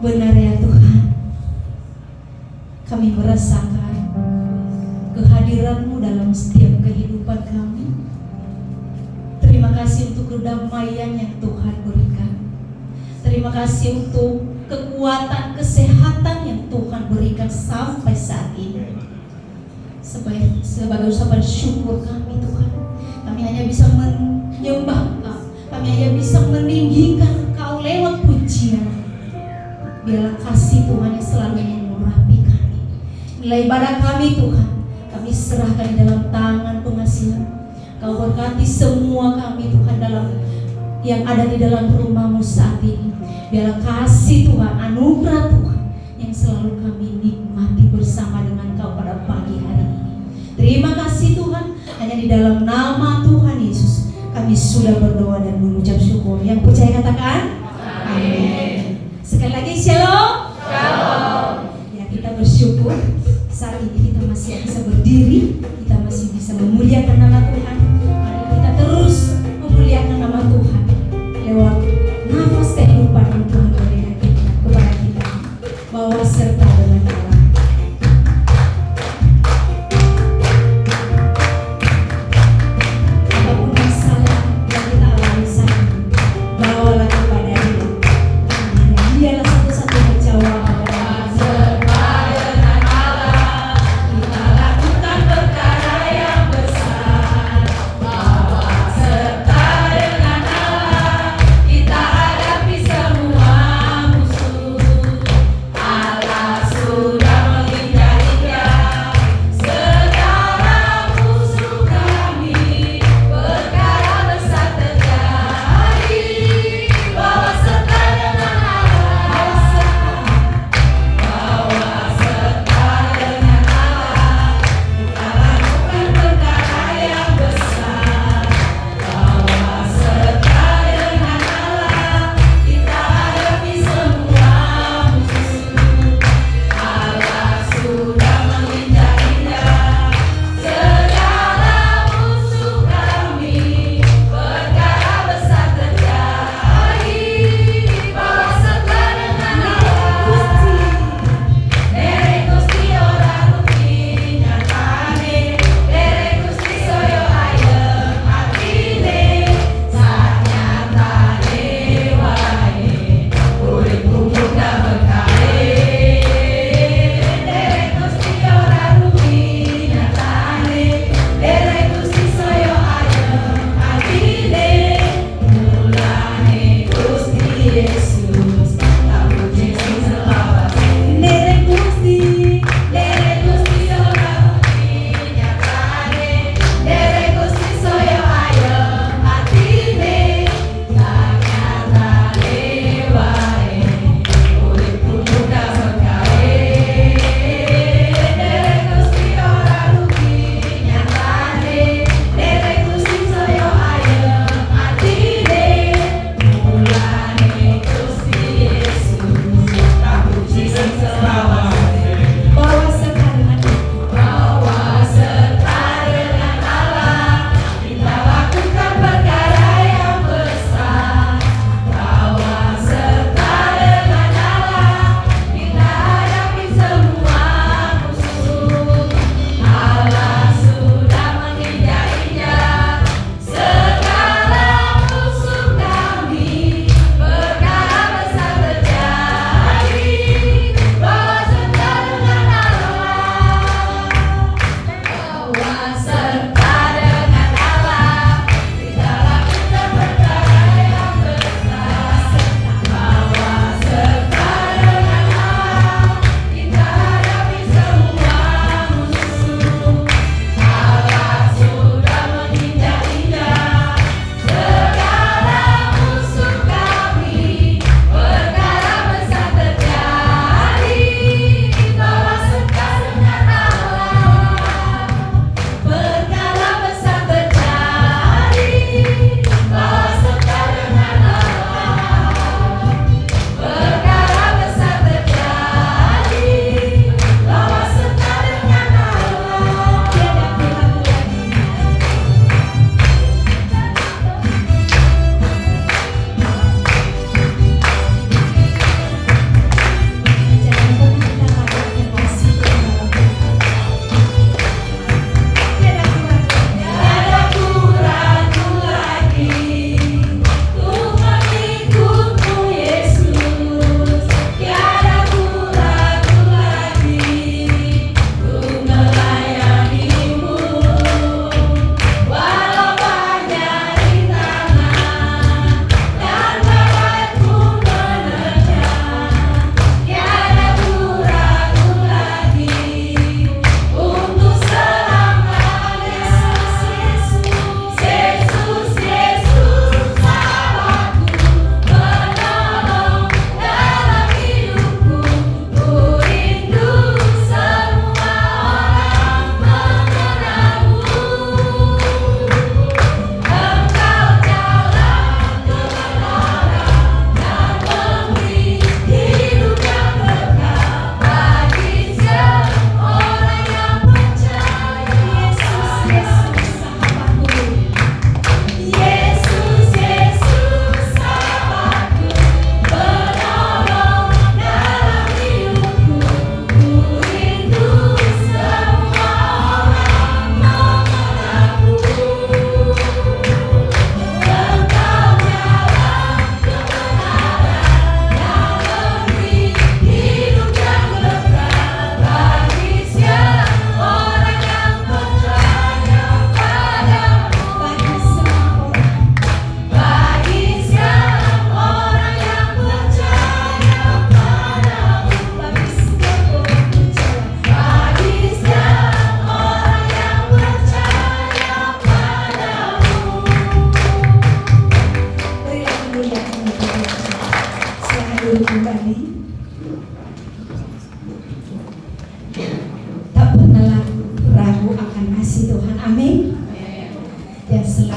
Benar ya Tuhan, kami merasakan kehadiran-Mu dalam setiap kehidupan kami. Terima kasih untuk kedamaian yang Tuhan berikan. Terima kasih untuk kekuatan, kesehatan yang Tuhan berikan sampai saat ini. Sebagai ucapan syukur kami Tuhan, kami hanya bisa menyembah Engkau, kami hanya bisa meninggikan Engkau lewat pujian. Biarlah kasih Tuhan yang selalu mengurapi kami. Nilai ibadah kami Tuhan, kami serahkan di dalam tangan pengasihan. Kau berkati semua kami Tuhan dalam yang ada di dalam rumah-Mu saat ini. Biarlah kasih Tuhan, anugerah Tuhan yang selalu kami nikmati bersama dengan Kau pada pagi hari ini. Terima kasih Tuhan, hanya di dalam nama Tuhan Yesus kami sudah berdoa dan mengucap syukur. Yang percaya katakan amin. Sekali lagi shalom. Shalom. Ya, kita bersyukur saat ini kita masih bisa berdiri, kita masih bisa memuliakan nama Tuhan. Mari kita terus memuliakan nama Tuhan lewat nafas kehidupan yang Tuhan berikan kepada kita. Bawa serta dengan Allah. Apapun masalah yang kita alami saat ini, bawalah kepada Dia. Dialah satu-satunya jawaban. Serta dengan Allah, kita lakukan perkara yang besar.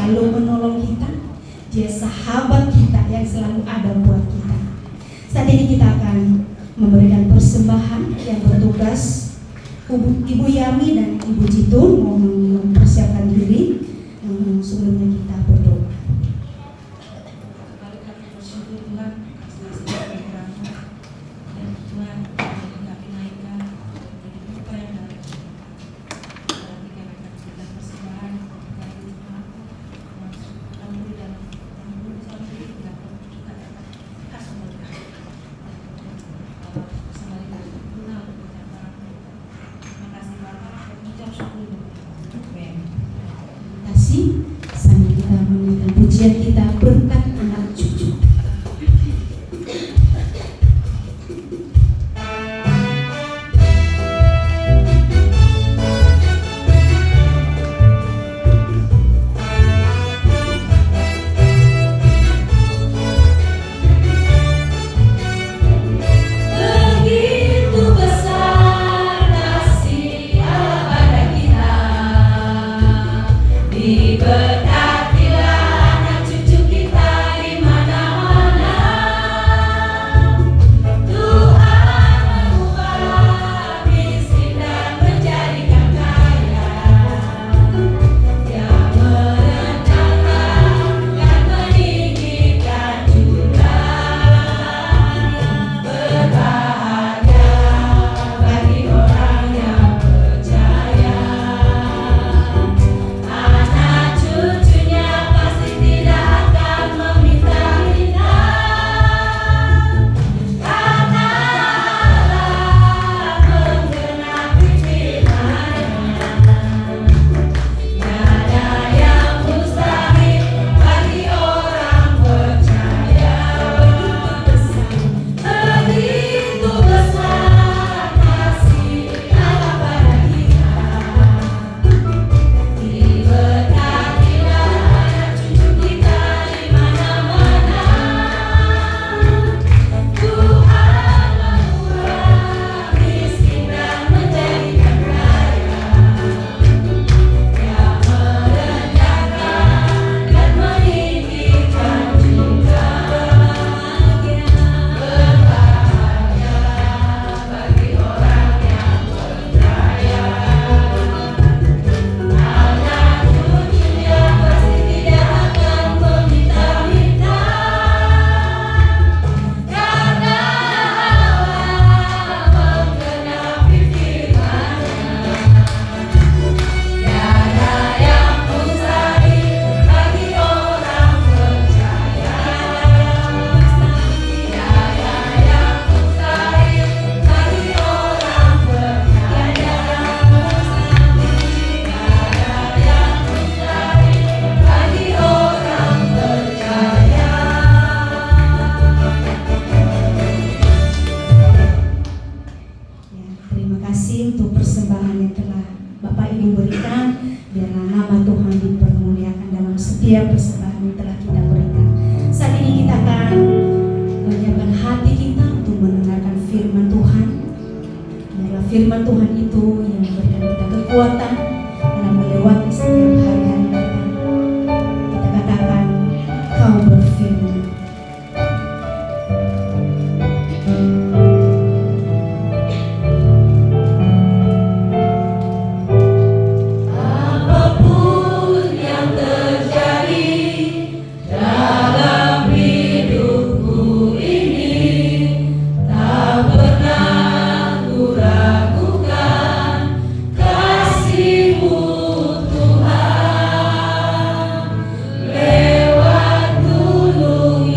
selalu menolong kita. Dia sahabat kita yang selalu ada buat kita. Saat ini kita akan memberikan persembahan yang bertugas. Ibu Yami dan Ibu Jitu mau mempersiapkan diri. Sebelumnya kita berdoa. Sambil kita menyanyikan pujian kita berkat anak cucu. Diberkatilah anak cucu kita di mana-mana. Tuhan mengubah miskin dan menjadikan kaya. Dia merendahkan dan meninggikan juga. Berbahagia bagi orang yang percaya. Cucunya pasti tidak akan meminta-minta, karena Allah menggenapi firman-Nya. Tiada yang mustahil bagi orang percaya. Begitu besar kasih Allah pada kita. Diberkatilah anak cucu kita di mana-mana. Tuhan mengubah miskin dan menjadikan kaya. Dia merendahkan dan meninggikan juga. Berbahagia bagi orang yang percaya. Anak cucunya pasti tidak akan meminta-minta, karena Allah menggenapi firman-Nya. Tiada yang mustahil bagi orang percaya. Tiada yang mustahil bagi orang percaya. Bagi orang percaya. Ya, terima kasih untuk persembahan yang telah Bapak Ibu berikan. Biarlah nama Tuhan dipermuliakan dalam setiap persembahan yang telah kita berikan. Saat ini kita akan menyiapkan hati kita untuk mendengarkan firman Tuhan. Biarlah firman Tuhan itu yang memberikan kita kekuatan dalam melewati setiap hari-hari kita. Kita katakan, Kau berfirman. Apapun yang terjadi dalam hidupku ini, tak pernah ku ragukan kasih-Mu Tuhan. Lewat gunung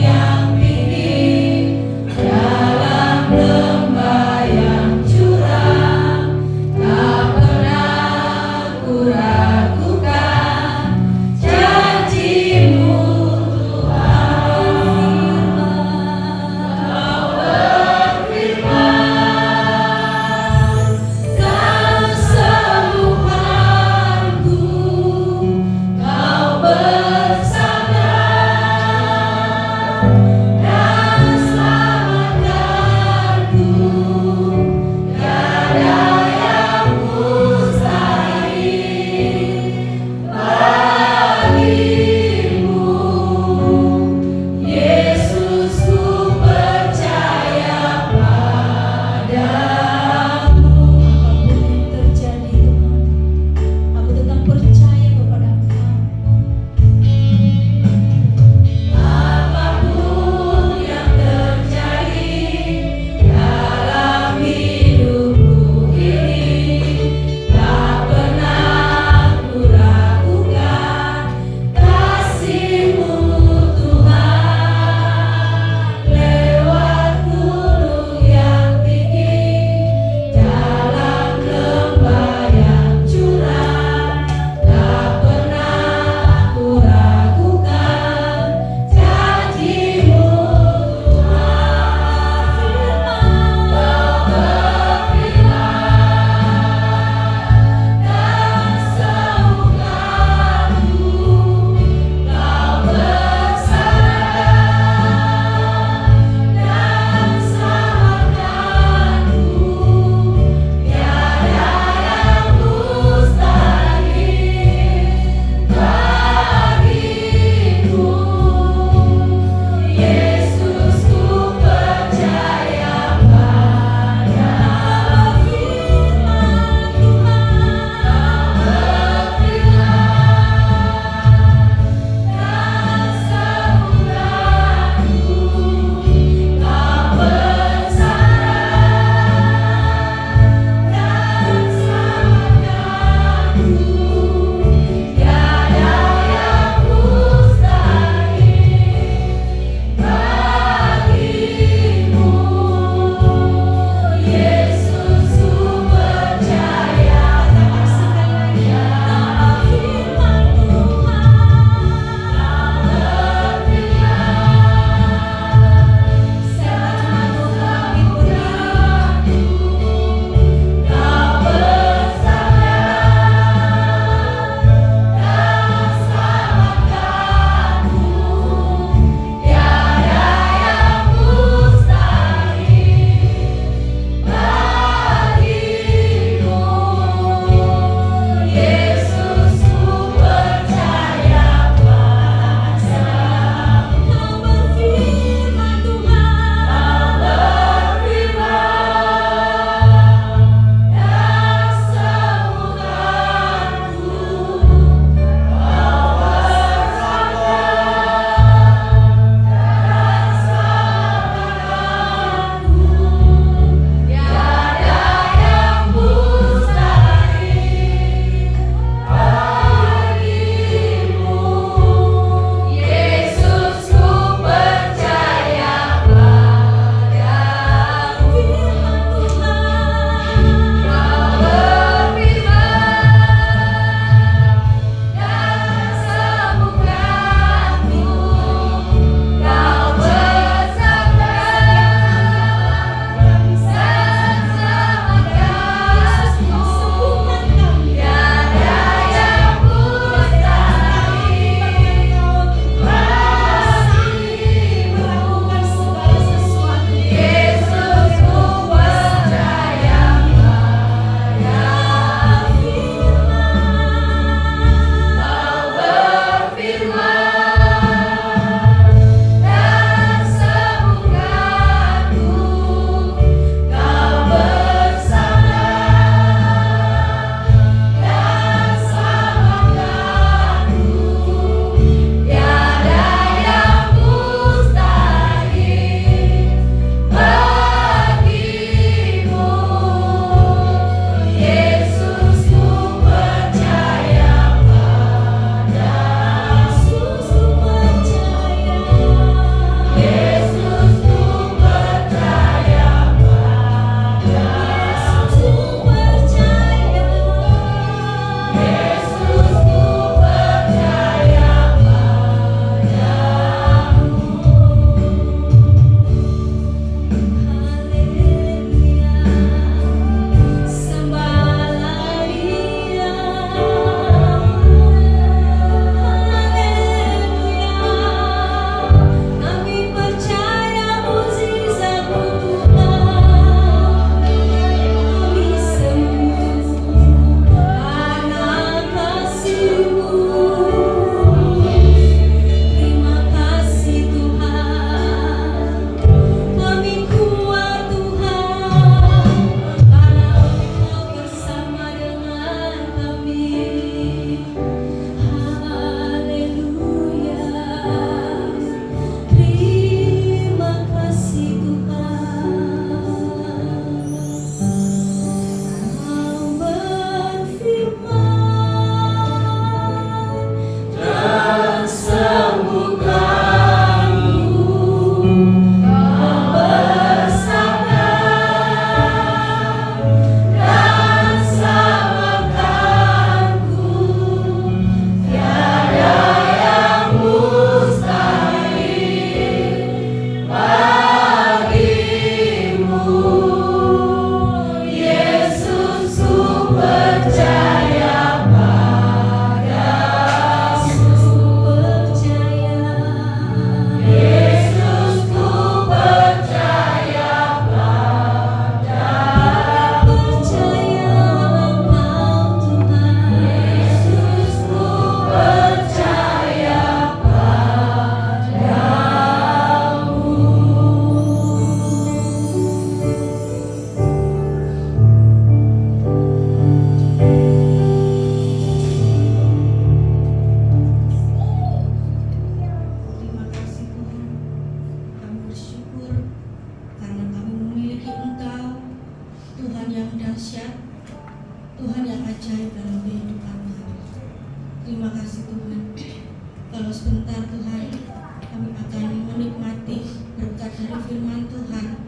firman Tuhan,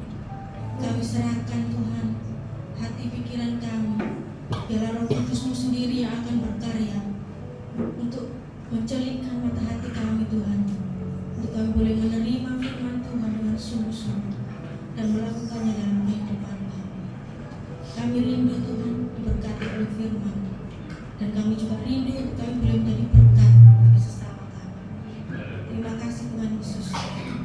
kami serahkan Tuhan hati pikiran kami. Biarlah Roh Kudus-Mu sendiri yang akan berkarya untuk mencelingkan mata hati kami Tuhan, untuk kami boleh menerima firman Tuhan dengan sungguh-sungguh dan melakukannya dalam kehidupan kami. Kami rindu Tuhan diberkati oleh firman, dan kami juga rindu untuk kami boleh menjadi berkat bagi sesama kami. Terima kasih Tuhan Yesus.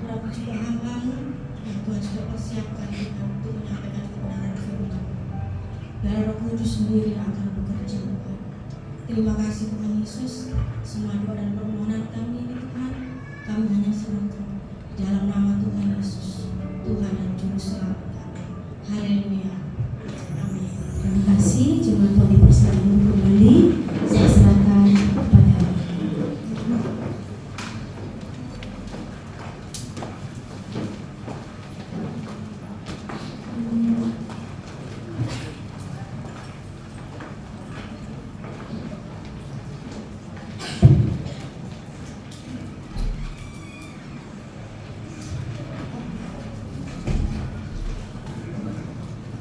Berapa juga hamba-Mu yang Tuhan sudah persiapkan Tuhan untuk menyampaikan kebenaran firman. Biar Roh Kudus sendiri yang akan bekerja Tuhan. Terima kasih Tuhan Yesus. Semua doa dan permohonan kami ini Tuhan, kami hanya serahkan dalam nama Tuhan Yesus, Tuhan dan Juru Selamat kami. Haleluya. Amin. Terima kasih. Jemaat Tuhan dipersilakan kembali. Saya serahkan kepada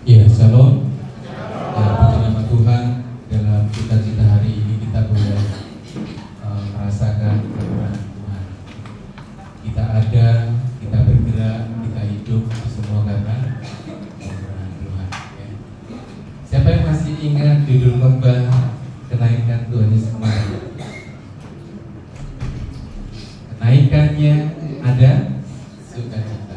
Ya, shalom. Puji nama Tuhan, dalam cita-cita hari ini kita boleh merasakan kemurahan Tuhan. Kita ada, kita bergerak, kita hidup semua karena kemurahan Tuhan. Ya. Siapa yang masih ingat judul khotbah kenaikan Tuhan Yesus kemarin? Kenaikannya ada sukacita.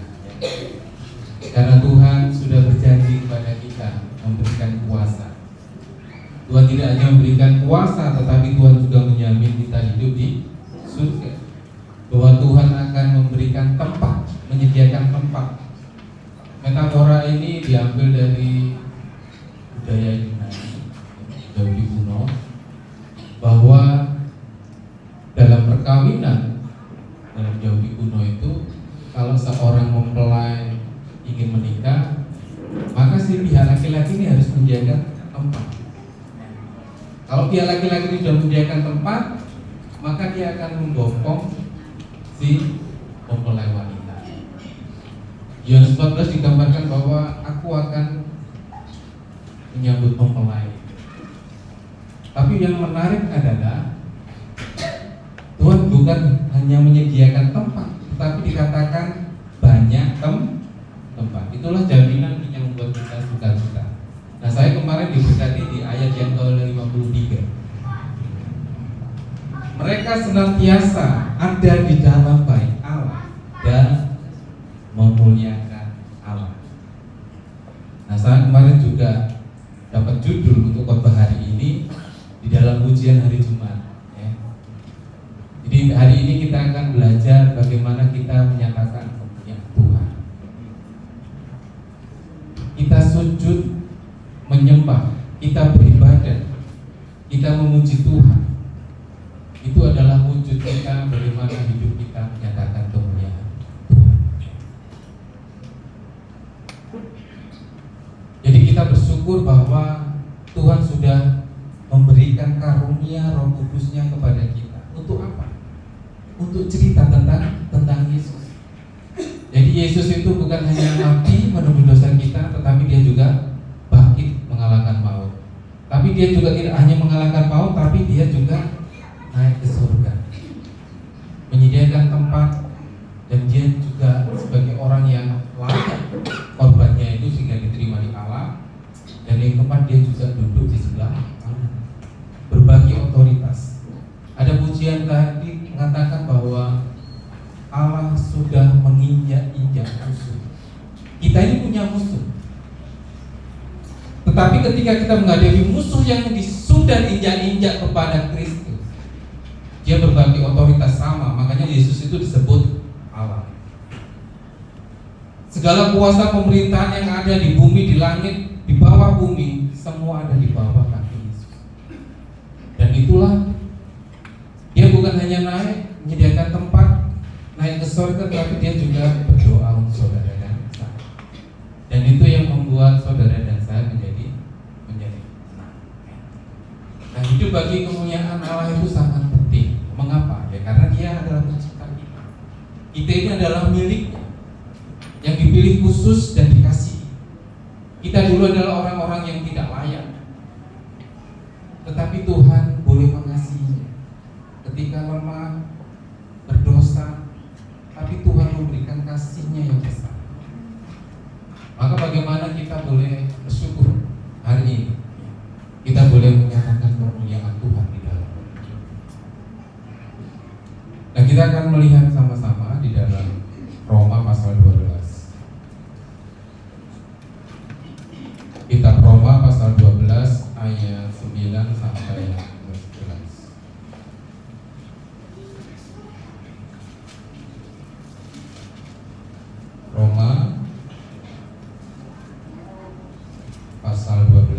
Karena Tuhan sudah berjanji kepada kita memberikan kuasa. Tuhan tidak hanya memberikan kuasa, tetapi Tuhan juga menjamin kita hidup di surga. Bahwa Tuhan akan memberikan tempat, menyediakan tempat. Metafora ini diambil dari budaya Yunani, Yahudi kuno, bahwa dalam perkawinan dalam Yahudi kuno itu, kalau seorang mempelai ingin menikah, maka si pihak laki-laki ini harus menjaga tempat. Kalau pihak laki-laki ini sudah menjaga tempat, maka dia akan membopong si mempelai wanita. Yohanes 14 digambarkan bahwa aku akan menyambut mempelai. Tapi yang menarik adalah Tuhan bukan hanya menyediakan tempat, tetapi dikatakan banyak tempat. Itulah jaminan yang membuat kita sukacita. Nah, saya kemarin diberkati di ayat yang ke-53. Mereka senantiasa ada di dalam bait Allah dan memuliakan Allah. Nah, saya kemarin juga dapat judul untuk khotbah hari ini di dalam ujian hari Jumat. Ya. Jadi hari ini kita akan belajar bagaimana kita menyatakan kemuliaan Tuhan. Kita sujud menyembah, kita beribadah, kita memuji Tuhan. Itu adalah wujud kita bagaimana hidup kita menyatakan kemuliaan Tuhan. Jadi kita bersyukur bahwa Tuhan sudah memberikan karunia Roh Kudus-Nya kepada kita. Untuk apa? Untuk cerita tentang Yesus. Jadi Yesus itu bukan hanya mati menebus dosa kita, tetapi dia juga bangkit mengalahkan maut. Tapi dia juga tidak hanya mengalahkan maut, tapi dia juga naik ke surga, menyediakan tempat, dan dia juga sebagai orang yang layak korbannya itu sehingga diterima di Allah. Dan yang keempat, dia juga duduk di sebelah kanan, berbagi otoritas. Ada pujian tadi mengatakan bahwa Allah sudah menginjak-injak musuh. Kita ini punya musuh. Tetapi ketika kita menghadapi musuh yang sudah injak-injak kepada Kristus, dia berbagi otoritas sama. Makanya Yesus itu disebut Allah. Segala kuasa pemerintahan yang ada di bumi, di langit, di bawah bumi, semua ada di bawah kaki Yesus. Dan itulah dia bukan hanya naik menyediakan tempat, naik ke surga, tapi dia juga berdoa untuk saudara dan saya. Dan itu yang membuat saudara dan saya menjadi tenang. Nah, hidup bagi kemuliaan Allah itu sangat penting. Mengapa? Ya karena dia adalah pencipta kita. Kita ini adalah miliknya, yang dipilih khusus dan dikasihi. Kita dulu adalah orang-orang yang tidak layak, tetapi Tuhan boleh mengasihi ketika lemah, berdosa, tapi Tuhan memberikan kasih-Nya yang besar. Maka bagaimana kita boleh bersyukur hari ini? Kita boleh menyatakan kemuliaan Tuhan di dalam. Nah, kita akan melihat sama-sama di dalam Roma pasal 12. Kitab Roma pasal 12 ayat 9 sampai 11. Roma pasal 12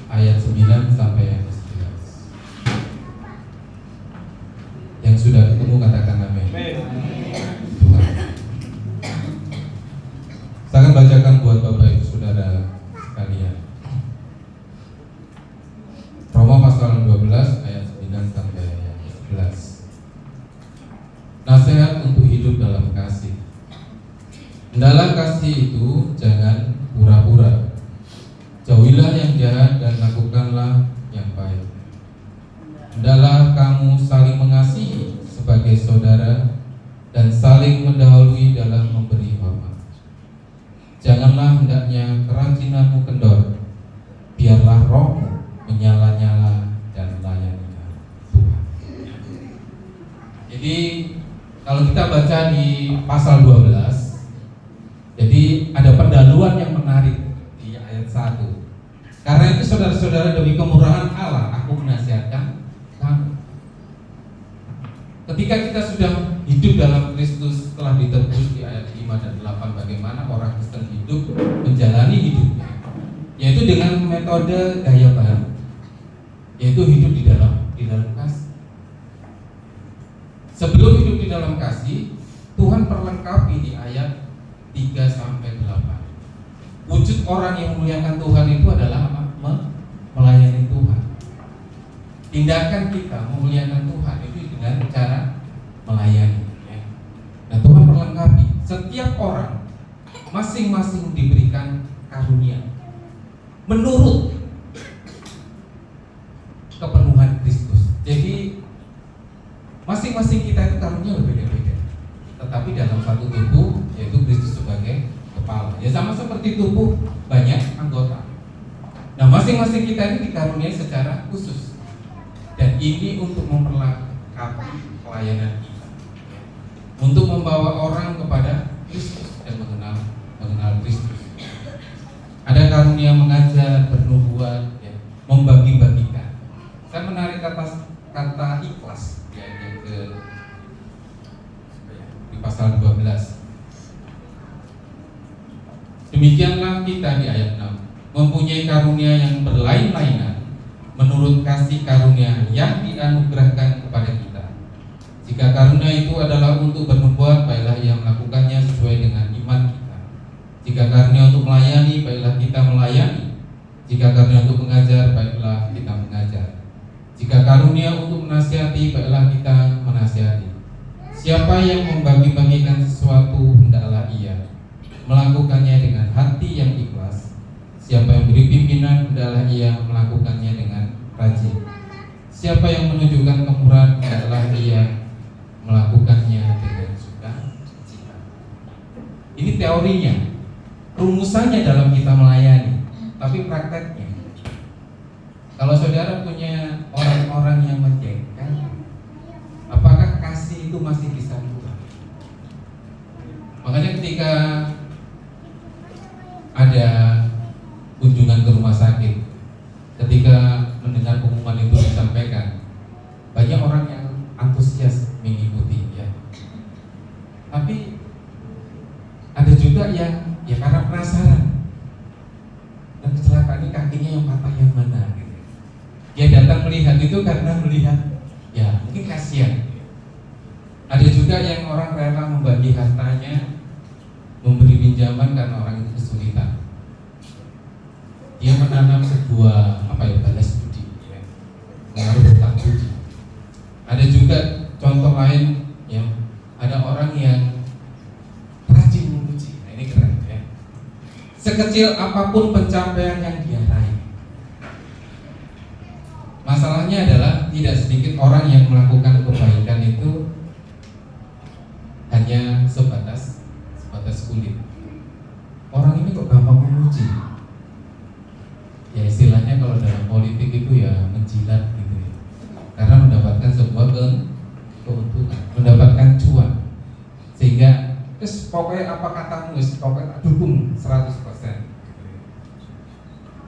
ayat 9 sampai ayat 11. Yang sudah ketemu katakan amin. Tuhan. Saya akan bacakan buat Bapak Ibu Saudara sekalian. Roma pasal 12 ayat 9 sampai ayat 11. Nasihat untuk hidup dalam kasih. Dalam kasih itu jangan pura-pura. Jauhilah yang jahat dan lakukanlah yang baik. Hendaklah kamu saling mengasihi sebagai saudara dan saling mendahului dalam memberi hormat. Janganlah hendaknya kerajinanmu kendor. Biarlah rohmu menyala-nyala dan layanilah Tuhan. Jadi kalau kita baca di pasal 12, jadi ada pendahuluan yang menarik di ayat 1. Karena itu saudara-saudara, demi kemurahan Allah aku menasihatkan kamu. Ketika kita sudah hidup dalam Kristus setelah ditebus di ayat 5 dan 8, bagaimana orang Kristen hidup menjalani hidupnya, yaitu dengan metode gaya baru, yaitu hidup di dalam kasih. Sebelum hidup di dalam kasih, Tuhan perlengkapi di ayat 3 sampai 8. Wujud orang yang memuliakan Tuhan itu adalah apa? Melayani Tuhan. Tindakan kita memuliakan Tuhan itu dengan cara melayani. Nah, Tuhan perlengkapi. Setiap orang masing-masing diberikan karunia menurut kepenuhan Kristus. Jadi masing-masing kita itu karunia berbeda-beda, tetapi dalam satu tubuh, yaitu Kristus sebagai kepala. Ya sama seperti tubuh banyak anggota. Nah, masing-masing kita ini dikaruniai secara khusus, dan ini untuk memperlengkapi pelayanan kita, untuk membawa orang kepada Kristus dan mengenal Kristus. Ada karunia mengajar, bernubuat, ya, membagi-bagikan. Saya menarik kata ikhlas, ya, yang di pasal 12. Demikianlah kita di ayat 6 mempunyai karunia yang berlain-lainan menurut kasih karunia yang dianugerahkan kepada kita. Jika karunia itu adalah untuk bernubuat, baiklah ia melakukannya sesuai dengan iman kita. Jika karunia untuk melayani, baiklah kita melayani. Jika karunia untuk mengajar, baiklah kita mengajar. Jika karunia untuk menasihati, baiklah kita menasihati. Siapa yang membagi-bagikan sesuatu, hendaklah ia melakukannya dengan hati yang ikhlas. Siapa yang beri pimpinan, hendaklah ia melakukannya dengan rajin. Siapa yang menunjukkan kemurahan, hendaklah ia melakukannya dengan sukacita. Ini teorinya, rumusannya dalam kita melayani. Tapi prakteknya, kalau saudara punya orang-orang yang menjengkel, apakah kasih itu masih bisa murah? Makanya ketika ada kunjungan ke rumah sakit, ketika mendengar pengumuman itu disampaikan, banyak orang yang antusias mengikuti, ya. Tapi ada juga yang ya karena penasaran, dan kecelakaan ini kakinya yang patah yang mana, gitu. Dia datang melihat itu karena melihat, ya mungkin kasihan. Ada juga yang orang rela membagi hartanya, memberi pinjaman karena orang itu kesulitan. Dia menanam sebuah balas budi, ya, mengaruh hutang budi. Ada juga contoh lain, ya, sekecil apapun pencapaian yang dia raih. Masalahnya adalah tidak sedikit orang yang melakukan kebaikan itu hanya sebatas kulit. Orang ini kok gampang memuji. Ya istilahnya kalau dalam politik itu ya menjilat gitu ya. Karena mendapatkan sebuah keuntungan, mendapatkan cuan. Sehingga pokoknya apa katamu, pokoknya dukung 100%.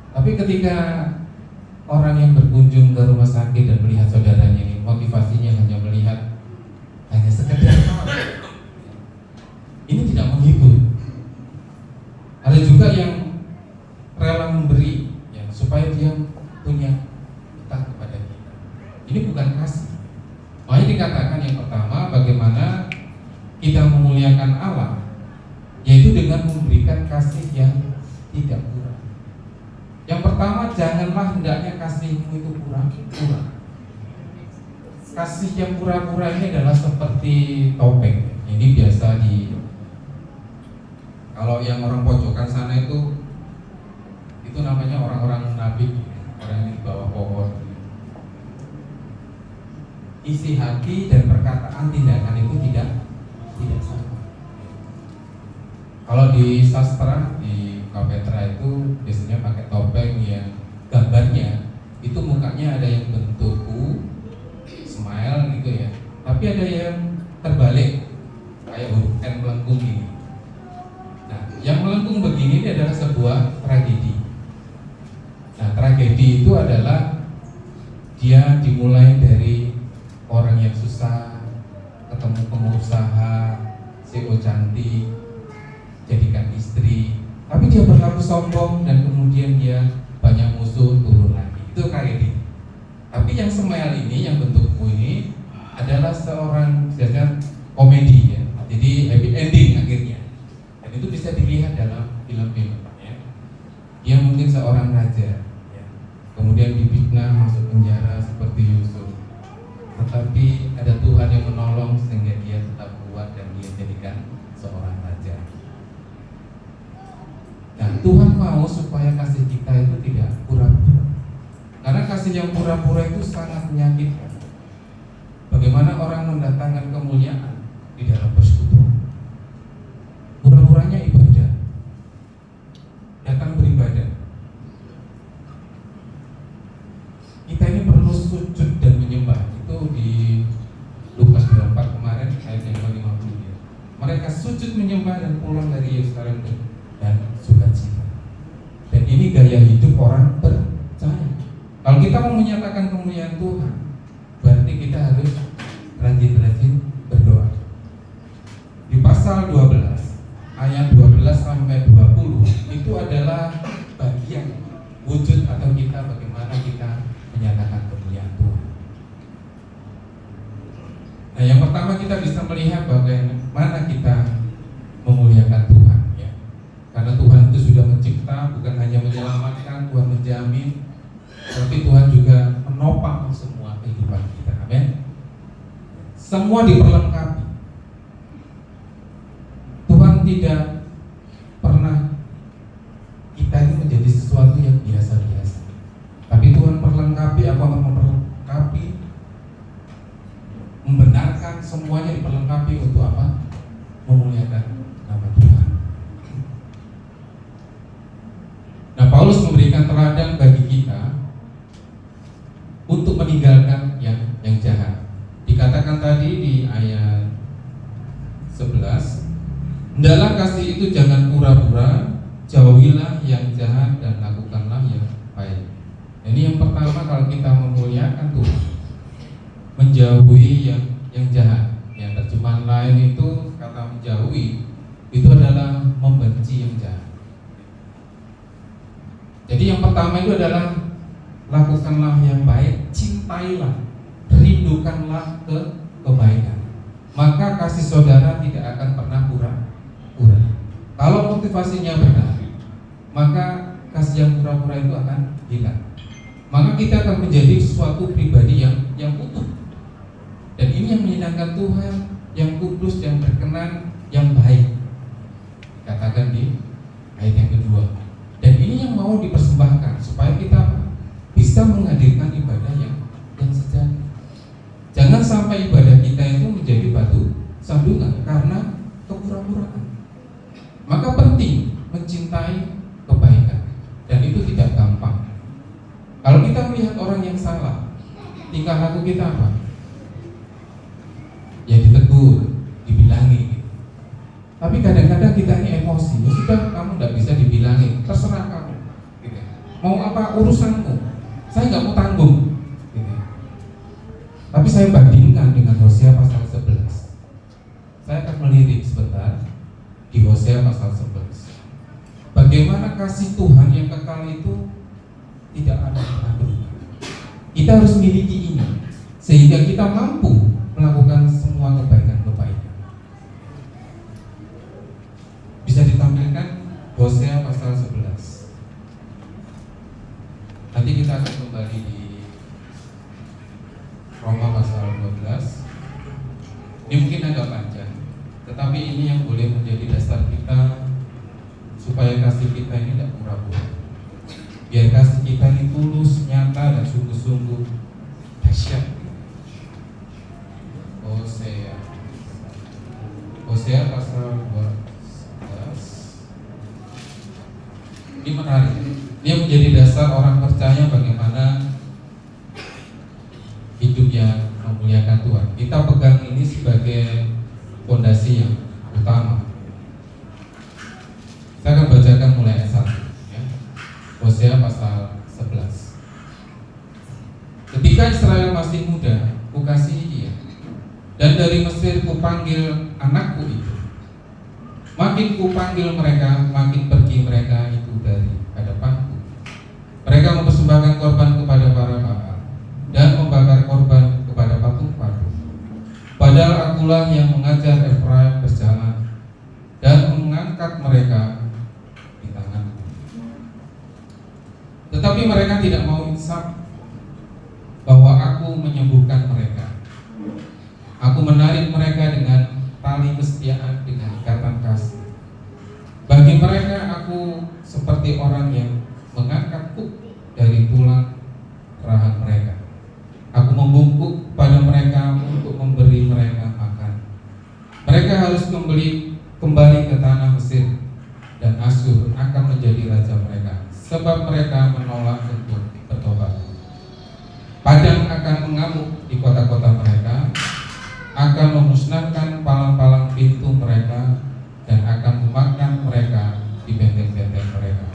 Tapi ketika orang yang berkunjung ke rumah sakit dan melihat saudaranya ini, motivasinya hanya melihat hanya sekedar ini tidak menghibur. Ada juga yang rela memberi ya, supaya dia punya utang kepada kita. Ini bukan kasih. Makanya dikatakan yang pertama, bagaimana kita memuliakan Allah, yaitu dengan memberikan kasih yang tidak kurang. Yang pertama, janganlah hendaknya kasihmu itu kurang-kurang. Kasih yang pura-pura ini adalah seperti topeng. Ini biasa kalau yang orang pojokan sana itu namanya orang-orang munafik, orang yang di bawah pohon. Isi hati dan perkataan tindakan itu tidak sama. Kalau di sastra, di kapetra itu biasanya pakai topeng yang gambarnya itu mukanya ada yang bentuk smile gitu ya, tapi ada yang terbalik kayak huruf N melengkung ini. Nah, yang melengkung begini ini adalah sebuah tragedi. Nah, tragedi itu adalah dia dimulai dari orang yang susah, ketemu pengusaha, CEO cantik, jadikan istri, tapi dia berlaku sombong dan kemudian dia banyak musuh, turun lagi. Itu tragedi. Tapi yang smile ini, yang bentukmu ini adalah seorang biasanya komedi ya. Jadi happy ending akhirnya. Dan itu bisa dilihat dalam film-film ya. Dia mungkin seorang raja ya. Kemudian difitnah masuk penjara seperti Yusuf. Tetapi ada Tuhan yang menolong sehingga dia tetap kuat dan dia jadikan seorang raja. Nah, Tuhan mau supaya kasih kita itu tidak pura-pura. Karena kasih yang pura-pura itu sangat menyakitkan. Bagaimana orang mendatangkan kemuliaan di dalam persekutuan? Pura-puranya ibadah, datang beribadah. Kita ini perlu sujud dan menyembah. Itu di Lukas 24 kemarin ayat yang 50 ya. Mereka sujud menyembah dan pulang dari Yerusalem dan sukacita. Dan ini gaya hidup orang percaya. Kalau kita mau menyatakan kemuliaan Tuhan, berarti kita harus rajin-rajin berdoa. Di pasal 12 ayat 12 sampai 20 itu adalah bagian wujud atau kita bagaimana kita menyatakan kemuliaan Tuhan. Nah, yang pertama kita bisa melihat bagaimana kita memuliakan Tuhan ya. Karena Tuhan itu sudah mencipta, bukan hanya menyelamatkan, Tuhan menjamin, tapi Tuhan juga menopang semua kehidupan kita. Amin. Semua diperlengkapi. Tuhan tidak pernah kita ini menjadi sesuatu yang biasa-biasa. Tapi Tuhan perlengkapi apa memperlengkapi, membenarkan semuanya diperlengkapi untuk apa? Memuliakan nama Tuhan. Nah, Paulus memberikan teladan bagi kita untuk meninggalkan yang jahat. Dikatakan tadi di ayat 11, hendaklah kasih itu jangan pura-pura, jauhilah yang jahat dan lakukanlah yang baik. Ini yang pertama, kalau kita memuliakan Tuhan, menjauhi yang jahat. Yang terjemahan lain itu kata menjauhi itu adalah membenci yang jahat. Jadi yang pertama itu adalah lakukanlah yang baik, cintailah, rindukanlah kebaikan. Maka kasih saudara tidak akan pernah pura-pura. Kalau motivasinya benar, maka kasih yang pura-pura itu akan hilang. Maka kita akan menjadi suatu pribadi yang utuh. Dan ini yang menyenangkan Tuhan, yang kudus, yang berkenan, yang baik. Katakan di ayat yang kedua. mau dipersembahkan supaya kita apa? Bisa menghadirkan ibadah yang sejati. Jangan sampai ibadah kita itu menjadi batu sandungan karena kepura-puraan. Maka penting mencintai kebaikan, dan itu tidak gampang. Kalau kita melihat orang yang salah, tingkah laku kita apa? Ya ditegur, dibilangi gitu. Tapi kadang-kadang kita ini emosi, ya sudah, kamu tidak bisa dibilangi, terserah kamu gitu. Mau apa urusanmu, saya nggak mau tanggung gitu. Tapi saya bandingkan dengan Hosea pasal 11. Saya akan melirik sebentar di Hosea pasal 11. Bagaimana kasih Tuhan yang kekal itu tidak ada pernah berubah. Kita harus miliki ini sehingga kita mampu melakukan semua kebaikan-kebaikan. Bisa ditampilkan Hosea pasal 11. Nanti kita akan kembali di Roma pasal 12. Ini mungkin agak panjang, tetapi ini yang boleh menjadi dasar kita supaya kasih kita ini tidak pura-pura. Biar kasih kita ini tulus, nyata, dan sungguh-sungguh dahsyat. Hosea pasal 12. Ini menarik. Dia menjadi dasar orang percaya bagaimana hidup yang memuliakan Tuhan. Kita pegang ini sebagai fondasi yang utama. Saya akan bacakan mulai ayat 1 ya. Hosea pasal 11. Ketika Israel masih muda, kukasihi dia, dan dari Mesir kupanggil anakku itu. Makin kupanggil mereka, makin pergi mereka itu dari hadapanku. Mereka mempersembahkan korban kepada para Baal dan membakar korban kepada patung-patung. Padahal akulah yang mengajar Efraim berjalan dan mengangkat mereka di tanganku. Tetapi mereka tidak mau insaf bahwa aku menyembuhkan mereka. Aku menarik mereka dengan tali kesetiaan, dengan ikatan kasih. Bagi mereka aku seperti orang yang mengangkat kuk dari tulang rahang mereka. Aku membungkuk pada mereka untuk memberi mereka makan. Mereka harus kembali ke tanah Mesir, dan Asyur akan menjadi raja mereka, sebab mereka menolak untuk bertobat. Padang akan mengamuk di kota-kota mereka, akan memusnahkan palang-palang pintu mereka, dan akan memakan mereka di benteng-benteng mereka.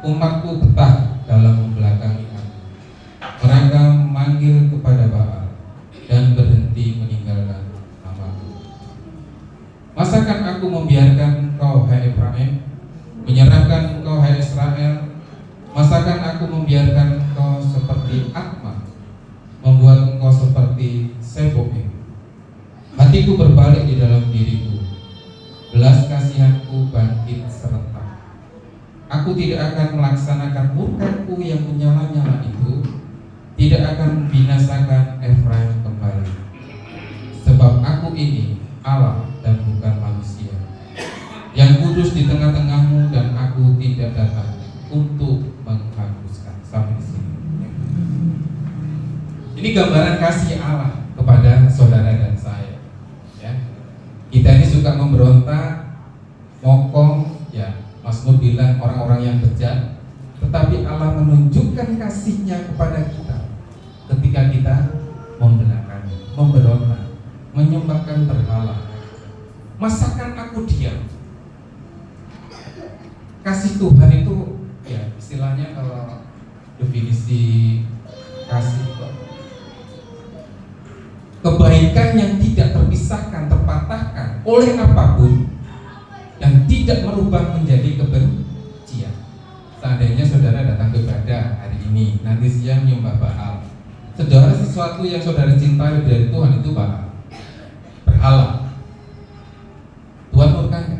Umatku betah dalam membelakangi aku. Mereka memanggil kepada Baal dan berhenti meninggalkan namaku. Masakan aku membiarkan engkau, hai Efraim, menyerahkan engkau, hai Israel? Masakan aku membiarkan engkau seperti Atma, membuat engkau seperti Seboim? Hatiku berbalik di dalam diriku, belas kasihanku bangkit serentak. Aku tidak akan melaksanakan murkaku yang menyala-nyala itu, tidak akan membinasakan Efraim kembali. Sebab aku ini Allah dan bukan manusia, yang kudus di tengah-tengahmu, dan aku tidak datang untuk menghanguskan. Sampai di sini. Ini gambaran kasih Allah kepada saudara dan saya. Ya. Kita ini suka memberontak, mokong, ya. Mazmur bilang orang-orang yang bejat, tetapi Allah menunjukkan kasih-Nya kepada kita ketika kita membelakangi, memberontak, menyembahkan berhala. Masakan aku diam? Kasih Tuhan itu, ya istilahnya kalau definisi kasih itu kebaikan yang tidak terpisahkan, terpatahkan oleh apapun, dan tidak merubah menjadi kebencian. Seandainya saudara datang ke ibadah hari ini, nanti siang nyembah Baal, saudara, sesuatu yang saudara cintai dari Tuhan itu Baal, berhala, Tuhan murkanya.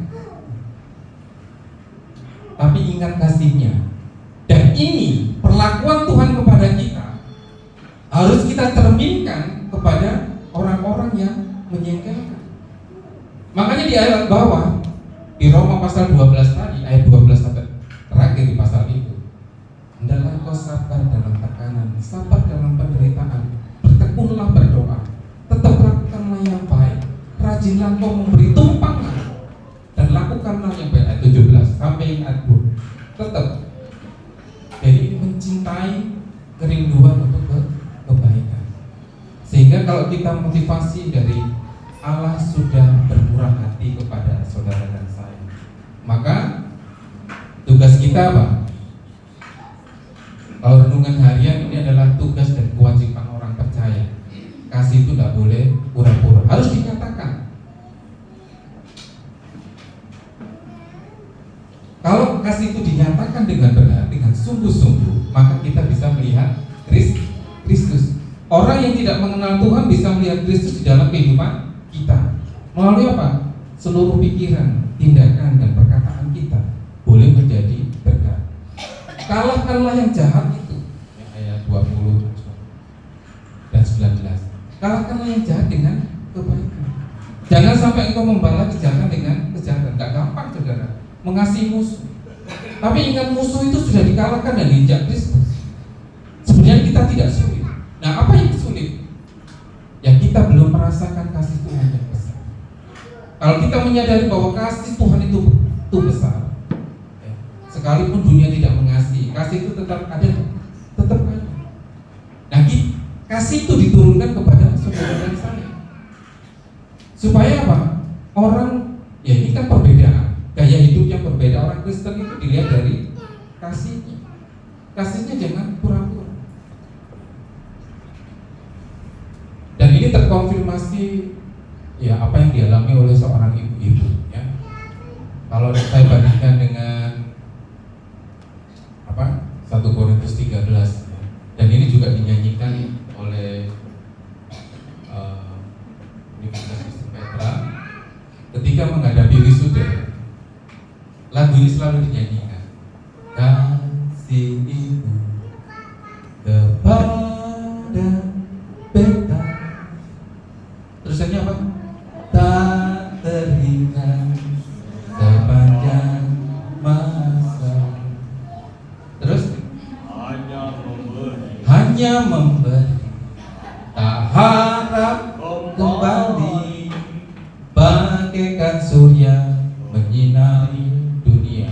Tapi ingat kasih-Nya. Dan ini perlakuan Tuhan kepada kita harus kita cerminkan kepada orang-orang yang menyengkelkan. Makanya di ayat bawah, di Roma pasal 12 tadi, ayat 12 sampai terakhir di pasal itu, sabar dalam penderitaan, bertekunlah berdoa, tetap lakukanlah yang baik, rajinlah kau memberi tumpangan, dan lakukanlah yang baik. Ayat 17 sampai ayat 20. Tetap. Jadi mencintai kerinduan untuk kebaikan. Sehingga kalau kita motivasi dari Allah sudah bermurah hati kepada saudara dan saya, maka tugas kita apa? Kalau renungan harian ini adalah tugas dan kewajiban orang percaya. Kasih itu tidak boleh pura-pura, harus dinyatakan. Kalau kasih itu dinyatakan dengan benar, dengan sungguh-sungguh, maka kita bisa melihat Kristus. Orang yang tidak mengenal Tuhan bisa melihat Kristus di dalam kehidupan kita. Melalui apa? Seluruh pikiran, tindakan, dan perkataan kita boleh menjadi berkat. Kalahkanlah yang jahat itu, ayat 20 dan 19. Kalahkanlah yang jahat dengan kebaikan. Jangan sampai engkau membalas kejahatan dengan kejahatan. Gak gampang saudara mengasihi musuh. Tapi ingat, musuh itu sudah dikalahkan dan diinjak Kristus. Sebenarnya kita tidak sulit. Nah, apa yang sulit? Ya, kita belum merasakan kasih Tuhan yang besar. Kalau kita menyadari bahwa kasih Tuhan itu besar, sekalipun dunia tidak mengasihi, kasih itu tetap ada. Nah, kasih itu diturunkan kepada saudara dan saya. Supaya apa? Orang, ya ini kan perbedaan, gaya hidup yang berbeda. Orang Kristen itu dilihat dari kasihnya. Kasihnya jangan pura-pura. Dan ini terkonfirmasi ya apa yang dialami oleh seorang ibu-ibu ya. Kalau saya bandingkan dengan 1 Korintus 13 ya. Dan ini juga dinyanyikan oleh Universitas Kristen Petra ketika menghadapi wisuda. Lagu ini selalu dinyanyikan. Kasih ibu kepada beta. Terusannya apa? Tak teringat sepanjang masa. Terus hanya memberi, tak harap kembali, bagaikan surya menyinari dunia.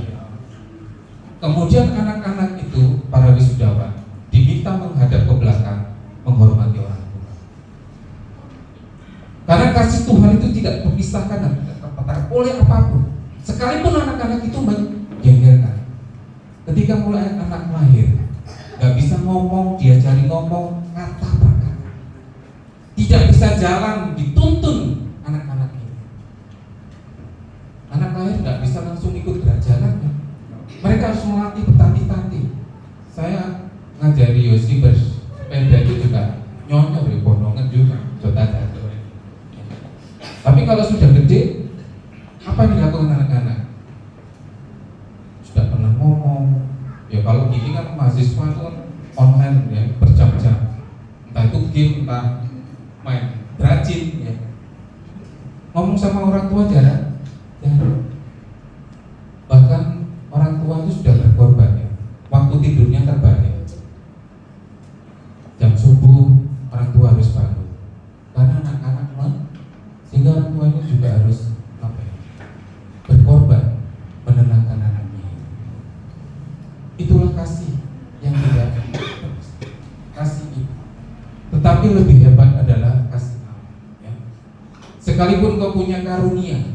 Kemudian anak-anak itu, para wisudawan, diminta menghadap ke belakang menghormati orang tua. Karena kasih Tuhan itu tidak terpisahkan dan tidak terpatah oleh apapun. Sekalipun anak-anak itu menjengkelkan. Ketika mulai anak lahir, gak bisa ngomong, diajari ngomong kata per kata. Tidak bisa jalan, dituntun anak-anak ini. Anak lahir gak bisa langsung ikut gerak jalan. Mereka harus melatih bertati-tati. Saya ngajari Yosi bersepeda itu juga nyonyor ya, bonongan juga, jodoh. Tapi kalau sudah gede, apa yang dilakukan anak-anak? Sudah pernah ngomong. Ya kalau gini kan mahasiswa itu kan online ya, berjam-jam. Entah itu game, entah main rajin ya. Ngomong sama orang tua jarang. Bahkan orang tua itu sudah berkorban ya. Waktu tidurnya terbalik. Jam subuh orang tua harus bangun. Karena anak-anak sehingga orang tuanya juga harus berkorban menenangkan anaknya. Itulah kasih yang tidak kasih itu. Tetapi lebih hebat adalah kasih Allah ya. Sekalipun kau punya karunia,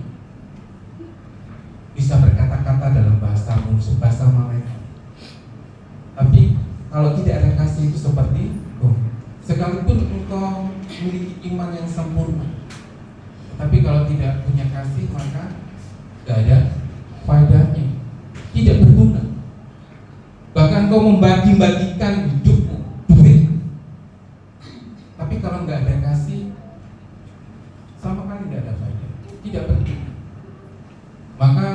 bisa berkata-kata dalam bahasamu, bahasa malaikat, tapi kalau tidak ada kasih itu seperti sekalipun engkau memiliki iman yang sempurna, tapi kalau tidak punya kasih maka tidak ada faedahnya, tidak berguna. Bahkan kau membagi-bagikan hidupmu, duit, tapi kalau nggak ada kasih, sama sekali tidak ada faedah, tidak berguna. Maka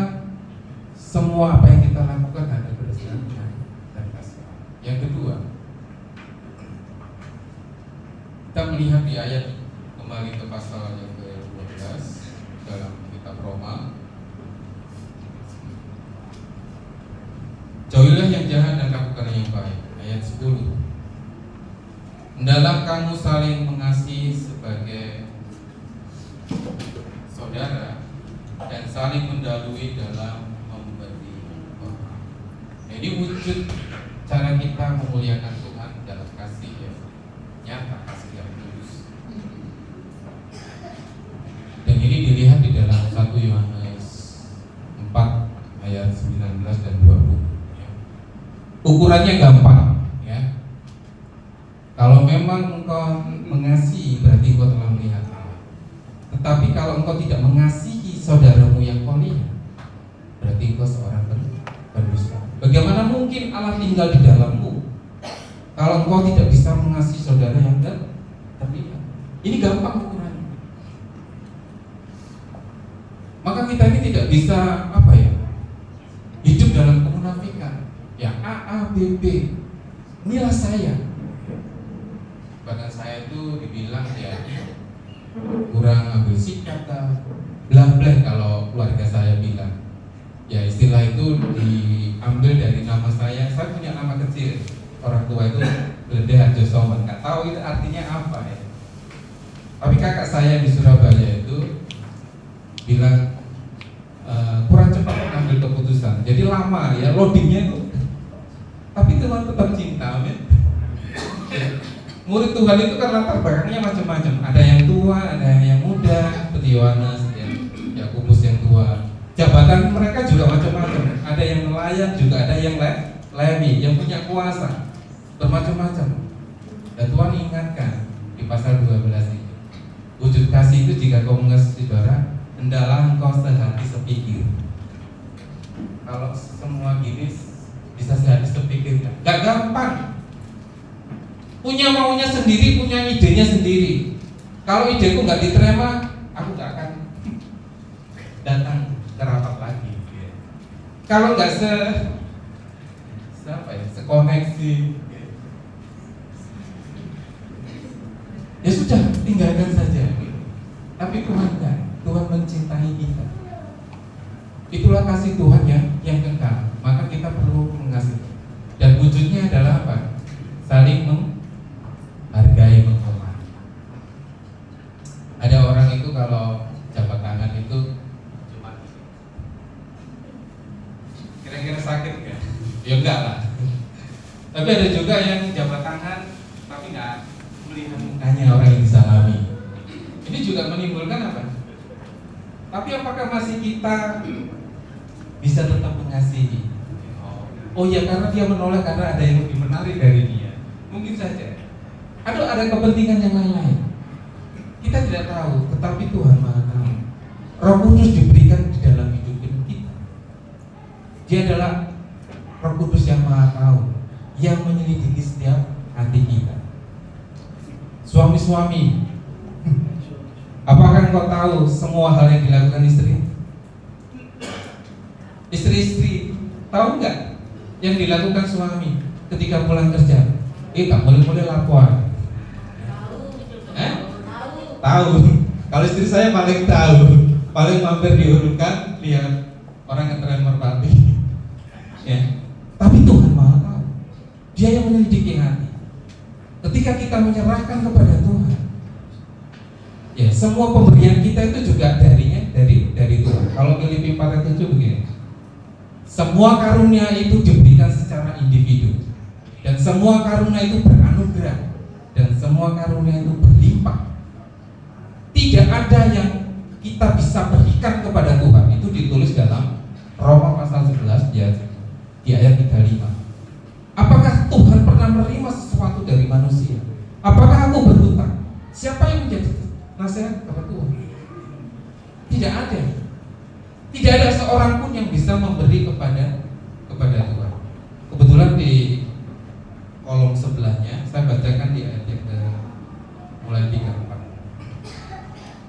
semua apa yang kita lakukan ada berdasarkan dan kasih. Yang kedua, kita melihat di ayat, kembali ke pasal yang ke-12 dalam kitab Roma. Jauhilah yang jahat dan lakukan yang baik. Ayat 10. Hendaklah kamu saling mengasihi sebagai saudara dan saling mendahului dalam memberi hormat. Jadi wujud cara kita memuliakan Tuhan dalam kasih yang nyata, kasih yang tulus. Dan ini dilihat di dalam 1 Yohanes 4 ayat 19 dan 20. Ukurannya gampang, ya. Kalau memang engkau mengasihi, berarti engkau telah melihat Allah. Tetapi kalau engkau tidak mengasihi saudaramu yang kau lihat, berarti engkau seorang pendusta. Bagaimana mungkin Allah tinggal di dalammu kalau engkau tidak bisa mengasihi saudara yang terlihat? Ini gampang ukurannya. Maka kita ini tidak bisa hidup dalam kemunafikan. Ya A, B, B. Inilah saya. Bahkan saya itu dibilang ya kurang ambil sikap, bla-bla kalau keluarga saya bilang. Ya istilah itu diambil dari nama saya. Saya punya nama kecil. Orang tua itu Glede Harjo Soman. Nggak tahu itu artinya apa ya. Tapi kakak saya di Surabaya itu bilang kurang cepat mengambil keputusan. Jadi lama ya loadingnya itu. Tapi Tuhan tetap cinta, amin. Murid Tuhan itu kan latar belakangnya macam-macam. Ada yang tua, ada yang muda, seperti Yohanes, Yakobus yang tua. Jabatan mereka juga macam-macam. Ada yang nelayan, juga ada yang Lewi, yang punya kuasa, bermacam-macam. Dan Tuhan ingatkan di pasal 12 itu, wujud kasih itu jika kau mengasihi saudara, hendaklah engkau sehati sepikir. Kalau semua gini bisa sehati sepikir, gak gampang. Punya maunya sendiri, punya idenya sendiri. Kalau ideku nggak diterima, aku nggak akan datang ke rapat lagi. Kalau nggak sekoneksi, ya sudah, tinggalkan saja. Tapi Tuhan enggak, Tuhan mencintai kita. Itulah kasih Tuhan yang kekal. Maka kita perlu mengasihi. Dan wujudnya adalah apa? Saling menghargai, menghormati. Ada orang itu kalau jabat tangan itu cuma kira-kira sakit nggak? Ya enggak lah. Tapi ada juga yang jabat tangan tapi nggak melihat mukanya orang yang disalami. Ini juga menimbulkan apa? Tapi apakah masih kita bisa tetap mengasihi? Oh ya, karena dia menolak karena ada yang lebih menarik dari dia. Mungkin saja. Ada kepentingan yang lain-lain. Kita tidak tahu, tetapi Tuhan Maha tahu. Roh Kudus diberikan di dalam hidup kita. Dia adalah Roh Kudus yang Maha tahu, yang menyelidiki setiap hati kita. Suami-suami, apakah engkau tahu semua hal yang dilakukan istri? Istri-istri, tahu nggak yang dilakukan suami ketika pulang kerja? Tak boleh lapor. Tahu. Kalau istri saya paling tahu, paling mampir diurutkan, lihat orang ngetren merpati. Ya. Tapi Tuhan Maha tahu. Dia yang menyelidiki hati. Ketika kita menyerahkan kepada Tuhan, ya semua pemberian kita itu juga dari Tuhan. Kalau Filipi 4:7 begini, semua karunia itu diberikan secara individu, dan semua karunia itu beranugerah, dan semua karunia itu berlimpah. Tidak ada yang kita bisa berikan kepada Tuhan. Itu ditulis dalam Roma pasal 11 di ayat 35. Apakah Tuhan pernah menerima sesuatu dari manusia? Apakah aku berhutang? Siapa yang menjadi nasihat kepada Tuhan? Tidak ada. Tidak ada seorang pun yang bisa memberi kepada Tuhan. Kebetulan di kolom sebelahnya saya bacakan di ayat yang mulai 34.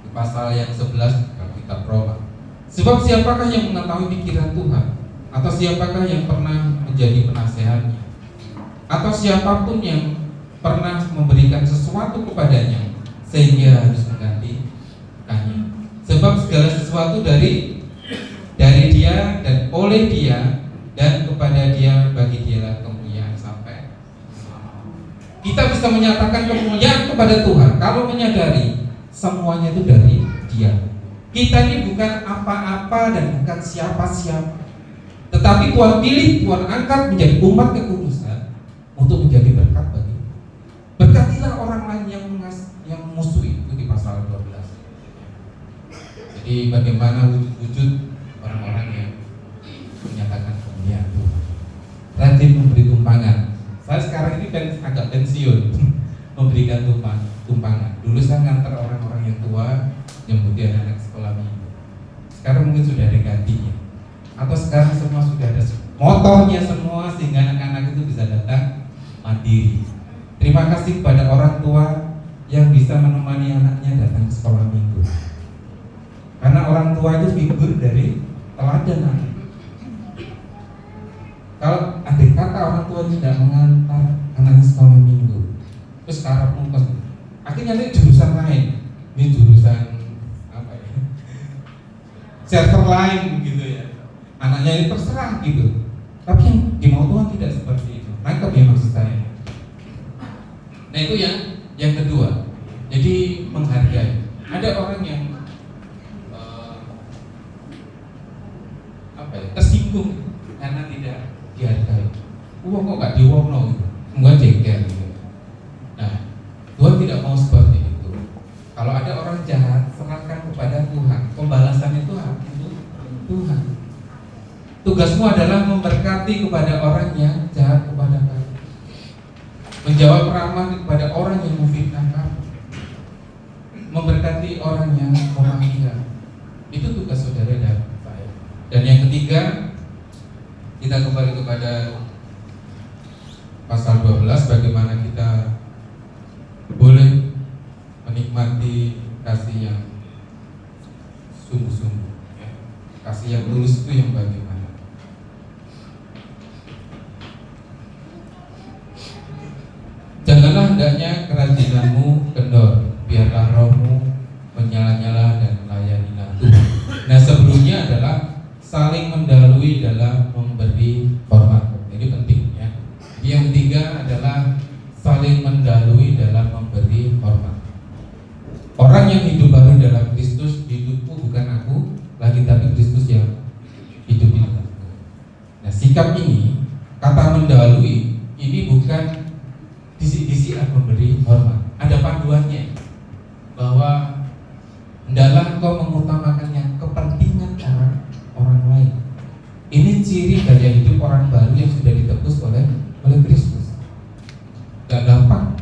Di pasal yang 11 kitab Roma. Sebab siapakah yang mengetahui pikiran Tuhan? Atau siapakah yang pernah menjadi penasehatnya? Atau siapapun yang pernah memberikan sesuatu kepadanya sehingga harus menggantikannya? Sebab segala sesuatu dari dia dan oleh dia dan kepada dia, bagi dialah kemuliaan sampai selama. Kita bisa bisa menyatakan kemuliaan kepada Tuhan kalau menyadari semuanya itu dari Dia. Kita ini bukan apa-apa dan bukan siapa-siapa, tetapi Tuhan pilih, Tuhan angkat menjadi umat kekudusan untuk menjadi berkat bagi. Berkatilah orang lain yang musuhi, itu di pasal 12. Jadi bagaimana wujud orang-orang yang menyatakan kemuliaan Tuhan. Rajin memberi tumpangan. Saya sekarang ini agak pensiun memberikan tumpangan. Dulu saya ngantar orang-orang yang tua yang butuh anak sekolah minggu. Sekarang mungkin sudah ada gantinya. Atau sekarang semua sudah ada motornya semua sehingga anak-anak itu bisa datang mandiri. Terima kasih kepada orang tua yang bisa menemani anaknya datang ke sekolah minggu. Karena orang tua itu figur dari teladan anak. Kalau andai kata orang tua tidak mengantar anaknya sekolah minggu, terus sekarang mungkin akhirnya nanti jurusan lain, ini jurusan apa ya, server lain gitu ya, anaknya ini terserah gitu. Tapi yang dimau Tuhan tidak seperti itu. Nangkep ya maksud saya. Nah itu yang kedua. Jadi menghargai. Ada orang yang tersinggung karena tidak dihargai. Kok gak diwongno gitu, enggak jengkel gitu. Nah, Tuhan tidak mau seperti itu. Kalau ada orang jahat, serahkan kepada Tuhan. Pembalasan itu Tuhan. Tugasmu adalah memberkati kepada orang yang jahat kepada kamu, menjawab ramah kepada orang yang memfitnah kamu, memberkati orang yang memahami. Itu tugas saudara dan saya. Dan yang ketiga, kita kembali kepada pasal 12, bagaimana kita boleh menikmati kasih yang sungguh-sungguh ya. Kasih yang tulus itu yang bagaimana? Janganlah hendaknya kerajinanmu kendor, biarlah rohmu menyala-nyala dan melayanilah Tuhan. Nah sebelumnya adalah saling mendahului dalam memberi hormat. Ini penting ya. Yang ketiga adalah saling mendahului dalam memberi hormat. Orang yang hidup baru dalam Kristus, hidupku bukan aku lagi, tapi Kristus yang hidup di dalamku. Nah sikap ini, kata mendahului, ini bukan disi-disian memberi hormat. Ada panduannya bahwa hendaklah engkau mengutamakannya kepentingan orang lain. Ini ciri gaya hidup orang baru yang sudah ditebus oleh Kristus. Gak gampang.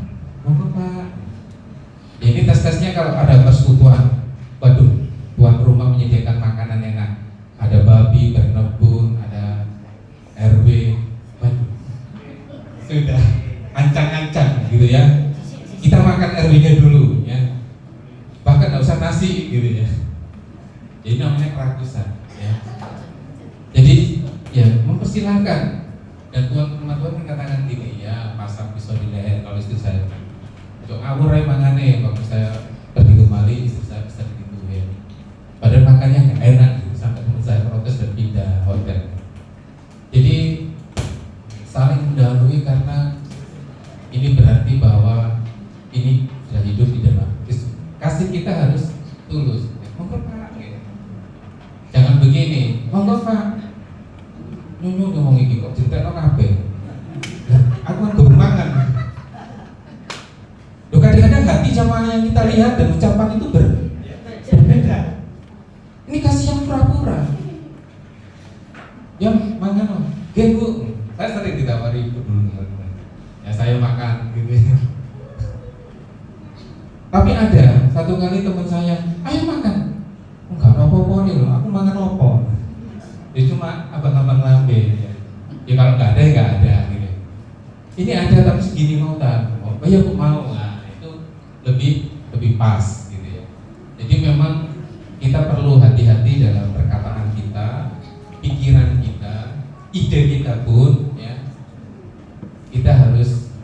Monggo Pak. Ya, ini tes-tesnya kalau ada persekutuan. Waduh, tuan rumah menyediakan makanan enak. Ada babi bernebun, ada RW. Waduh, sudah ancang-ancang gitu ya. Kita makan RW-nya dulu ya. Bahkan nggak usah nasi gitu ya. Jadi namanya kerakusan ya. Jadi ya mempersilahkan. Dan Tuhan mengatakan gini ya, pasang pisau di leher kalau istri saya. Untuk awur ya mangane, waktu saya pergi ke Mali istri saya bisa gitu ya. Padahal makannya nggak enak gitu, sampai teman saya protes dan pindah hotel. Jadi saling mendahului karena ini berarti bahwa ini sudah hidup di dalam Kristus. Kasih kita harus tulus. Monggo Pak. Jangan begini. Monggo Pak. Nyunyu ngomong iki kok cerita kabeh. Aku kan kebemangan. Loh kadang-kadang hati sama yang kita lihat dan ucapan itu berbeda. Ini kasih yang pura-pura. Yang mangan nggih Bu. Saya sering ditawari Bu dulu. Ya saya makan gitu. Tapi ada satu kali teman saya, ayo makan. Enggak apa-apa nih loh, aku makan apa? Ya cuma abang-abang lambe ya. Ya kalau nggak ada ya nggak ada gitu. Ini ada tapi segini mau tak? Oh ya aku mau. Nah itu lebih pas gitu ya. Jadi memang kita perlu hati-hati dalam perkataan kita, pikiran kita, ide kita pun ya. Kita harus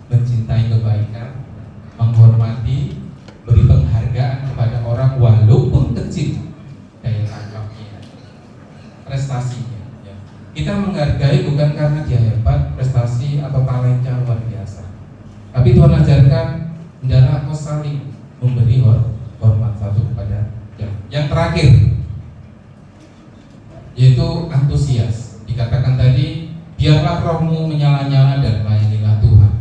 mencintai kebaikan, menghormati, beri penghargaan kepada orang walaupun kecil daya tangkapnya, prestasinya ya. Kita menghargai bukan karena dia hebat, prestasi atau talenta luar biasa, tapi Tuhan ajarkan saling memberi hormat satu kepada yang lain. Yang terakhir yaitu antusias. Dikatakan tadi, biarlah rohmu menyala-nyala dan layanilah Tuhan.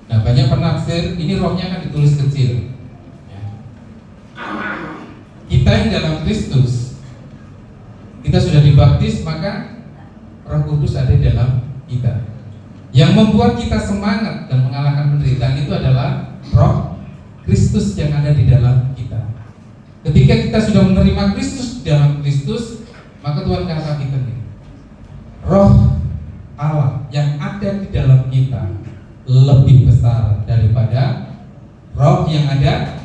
Nah, banyak penafsir ini rohnya kan ditulis kecil. Ya. Kita yang dalam Kristus, kita sudah dibaptis, maka Roh Kudus ada di dalam kita. Yang membuat kita semangat dan mengalahkan penderitaan itu adalah Roh Kristus yang ada di dalam kita. Ketika kita sudah menerima Kristus di dalam Kristus, maka Tuhan kata kita nih, Roh Allah yang ada di dalam kita lebih besar daripada roh yang ada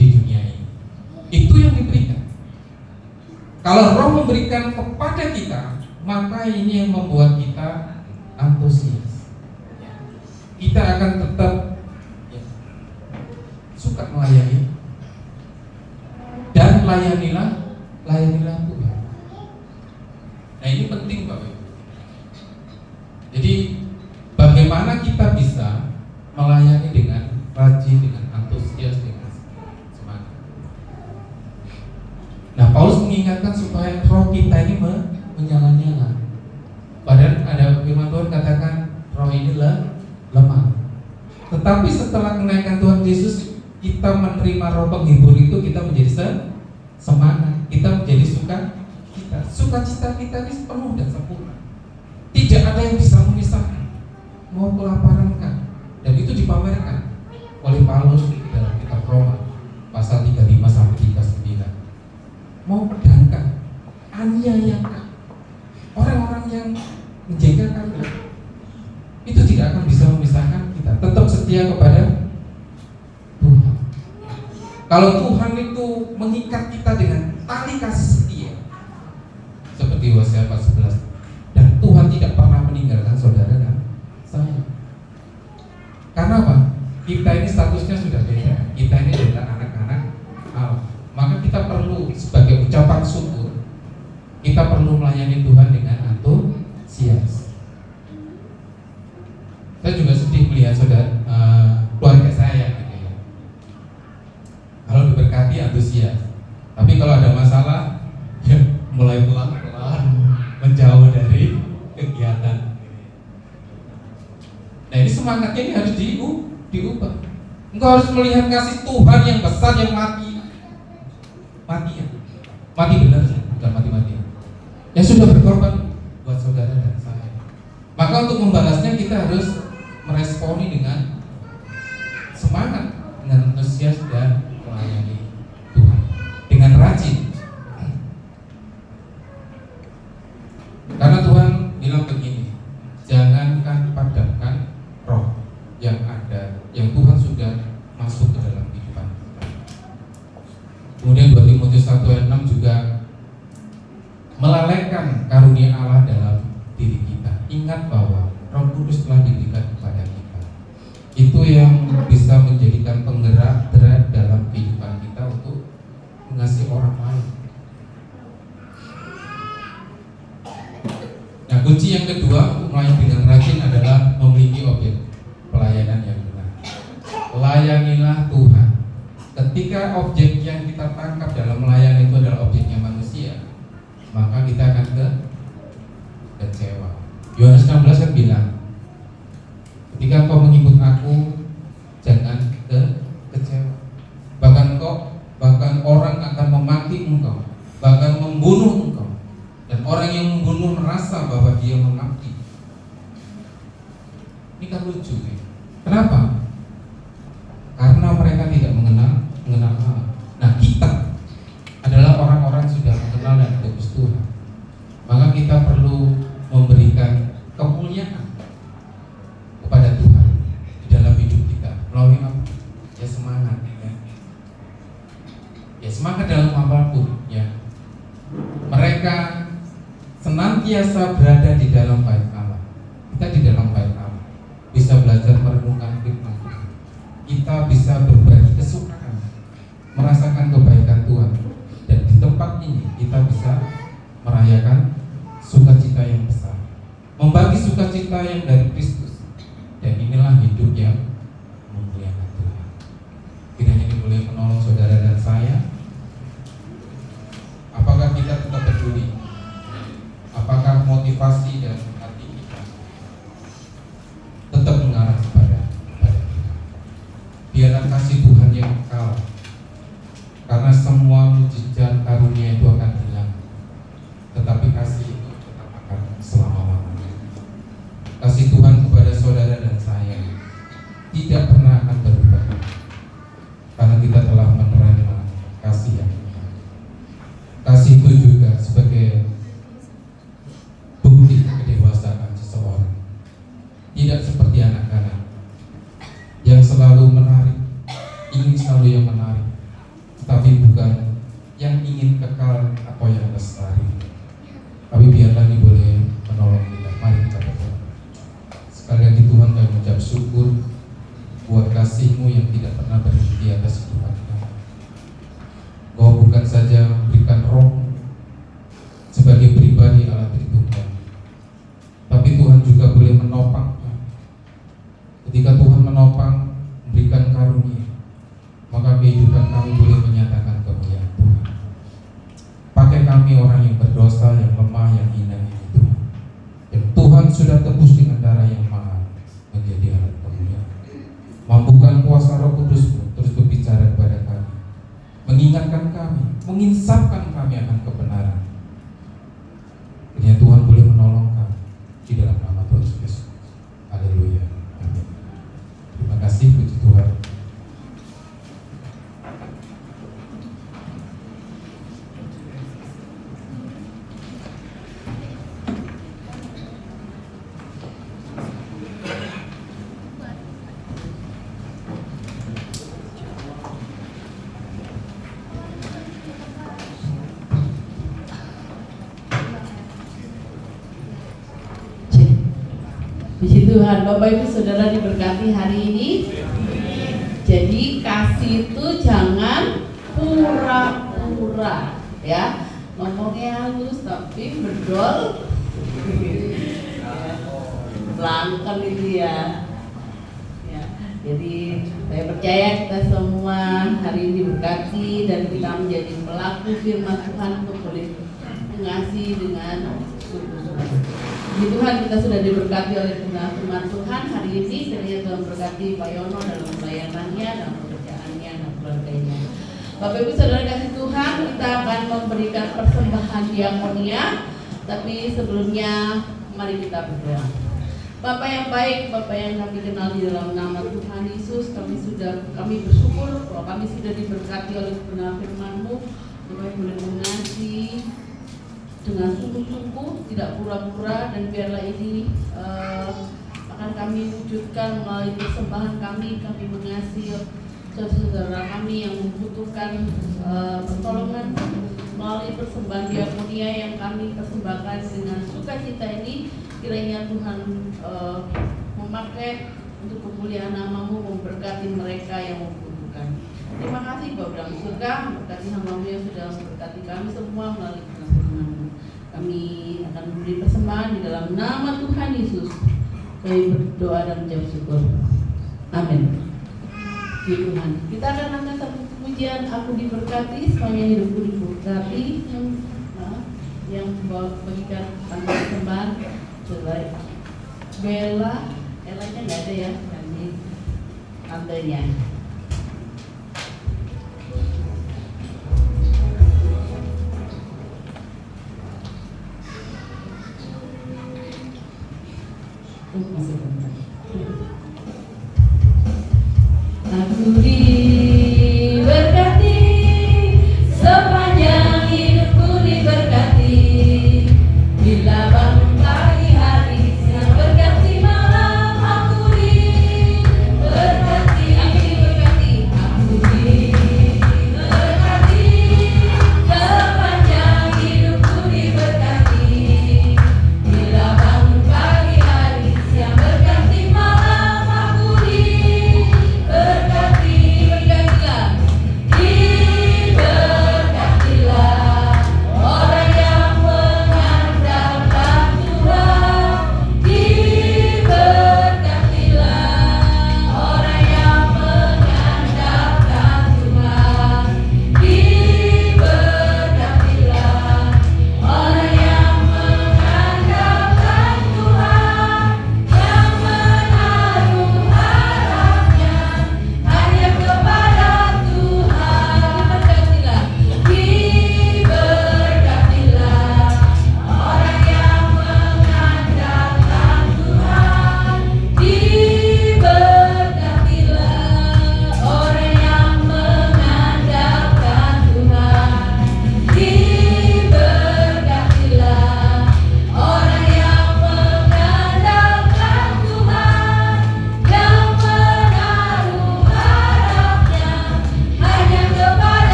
di dunia ini. Itu yang diberikan. Kalau Roh memberikan kepada kita, maka ini yang membuat kita antusias. Kita akan tetap suka melayani dan layanilah Tuhan. Nah, ini penting Bapak Ibu. Jadi bagaimana kita bisa melayani dengan rajin, dengan antusias, dengan semangat. Nah, Paulus mengingatkan supaya roh kita ini menyala-nyala. Padahal ada firman Tuhan katakan roh ini lemah. Tetapi setelah kenaikan Tuhan Yesus, kita menerima roh penghibur itu, kita menjadi semangat, kita menjadi sukacita kita ini penuh dan sempurna. Tidak ada yang bisa memisahkan. Mau kelaparan kan? Dan itu dipamerkan oleh Paulus dalam kitab Roma pasal 35 sampai 39. Mau pedang kan? Aniaya kan? Orang-orang yang menjengkelkan kan? Itu tidak akan bisa memisahkan kita. Tetap setia kepada Tuhan. Kalau Tuhan itu mengikat kita dengan tali kasih setia, seperti Hosea 4:11, dan Tuhan tidak pernah meninggalkan saudara dan saya. Karena apa? Kita ini statusnya sudah beda. Kita ini adalah anak-anak Allah. Maka kita perlu sebagai ucapan syukur, kita perlu melayani Tuhan dengan antusias. Saya juga sedih melihat keluarga saya gitu ya. Kalau diberkati antusias, tapi kalau ada masalah ya mulai pelan-pelan menjauh dari kegiatan. Nah, ini semangatnya ini harus diubah. Engkau harus melihat kasih Tuhan yang besar, yang mati benar, bukan mati-matian, yang sudah berkorban buat saudara dan saya. Maka untuk membalasnya kita harus meresponi dengan semangat, dengan antusias dan melayani Tuhan dengan rajin. Karena Tuhan bilang begini, jangankan padamkan roh yang ada, yang Tuhan sudah masuk ke dalam kehidupan kita. Kemudian 2 Timotius 1:6 juga melalaikan karunia Allah dalam diri kita. Ingat bahwa Roh Kudus telah diberikan kepada kita. Itu yang bisa menjadikan penggerak dalam kehidupan kita untuk mengasihi orang lain. Nah, kunci yang kedua untuk melayani dengan rajin adalah memiliki objek pelayanan yang benar. Layanilah Tuhan. Ketika objek yang kita tangkap dalam melayani itu adalah objeknya manusia, maka kita akan kecewa. Yohanes 16 kan bilang, ketika kau mengikut aku, jangan kecewa. Bahkan orang akan memaki engkau, bahkan membunuh engkau. Dan orang yang membunuh merasa bahwa dia memaki. Ini kan lucu ya. Kenapa? Karena mereka tidak mengenal Allah. Nah, kita adalah orang-orang yang sudah mengenal dan tebus Tuhan. Maka kita perlu memberikan kemuliaan kepada Tuhan di dalam hidup kita melalui apa? Ya semangat ya. Ya semangat dalam apapun ya. Mereka senantiasa berada di dalam bait Allah. Kita di dalam bait Allah bisa belajar merenungkan firman Tuhan. Kita bisa berbagi kesukaan, merasakan kebaikan Tuhan. Dan di tempat ini kita bisa merayakan sukacita yang besar, membagi sukacita yang dari Kristus. Dan inilah hidup yang memuliakan Tuhan. semua mujizat karunia itu akan hilang, tetapi kasih itu tetap akan selama-lamanya. Kasih Tuhan kepada saudara dan saya tidak pernah akan berubah, karena kita telah menerima kasih yang benar. Kasih itu juga sebagai bukti kedewasaan seseorang. Tidak seperti anak-anak yang selalu menarik, ingin selalu yang menarik, tetapi bukan yang ingin kekal atau yang lestari. Tapi biarlah ini boleh menolong kita. Mari kita berdoa. Sekali lagi Tuhan, kami mengucap syukur buat kasih-Mu yang tidak pernah berhenti atas kehidupan kami. Kau bukan saja memberikan roh sebagai pribadi Allah Tritunggal, tapi Tuhan juga boleh menopang kami. Ketika Tuhan menopang, memberikan karunia, maka kehidupan kami boleh menyatakan kemuliaan Tuhan. Pakai kami orang yang berdosa, yang lemah, yang hina ini Tuhan, yang Tuhan sudah tebus dengan darah yang mahal menjadi alat kemuliaan. Mampukan kuasa Roh Kudus-Mu terus berbicara kepada kami, mengingatkan kami, menginsapkan kami akan kebenaran. Kiranya Tuhan boleh menolong kami di dalam nama Tuhan Yesus. Haleluya. Amin. Terima kasih, puji Tuhan. Puji Tuhan, Bapak Ibu Saudara diberkati hari ini. Jadi kasih itu jangan pura-pura, ya. Ngomongnya halus tapi bedol, belangkan itu ya. Jadi saya percaya kita semua hari ini diberkati dan kita menjadi pelaku firman Tuhan untuk boleh mengasihi dengan sungguh-sungguh. Puji Tuhan, kita sudah diberkati oleh firman Tuhan hari ini. Kiranya Tuhan berkati Pak Yono dalam pelayanannya, dalam pekerjaannya, dan keluarganya. Bapak Ibu Saudara kasih Tuhan, kita akan memberikan persembahan diakonia. Tapi sebelumnya mari kita berdoa. Bapak yang baik, Bapak yang kami kenal di dalam nama Tuhan Yesus, kami bersyukur bahwa kami sudah diberkati oleh kebenaran firman-Mu. Kami boleh mengasihi dengan sungguh-sungguh, tidak pura-pura, dan biarlah ini akan kami wujudkan melalui persembahan kami mengasihi saudara kami yang membutuhkan pertolongan melalui persembahan diakonia yang kami persembahkan dengan sukacita ini. Kiranya Tuhan memakai untuk kemuliaan nama-Mu, memberkati mereka yang membutuhkan. Terima kasih Bapak dalam surga, memberkati hamba-Mu yang sudah memberkati kami semua melalui firman-Mu. Kami akan memberi persembahan di dalam nama Tuhan Yesus. Kami berdoa dan menjawab syukur. Amin. Puji Tuhan. Kita akan angkat satu pujian, Aku Diberkati, semuanya hidupku diberkati. Yang bagikan tanda persembahan jelek. Bella, Elanya nggak ada ya, nanti tantenya. Aku diberkati, sepanjang hidupku diberkati. Bila bangun pagi hari, siang berganti malam, aku diberkati.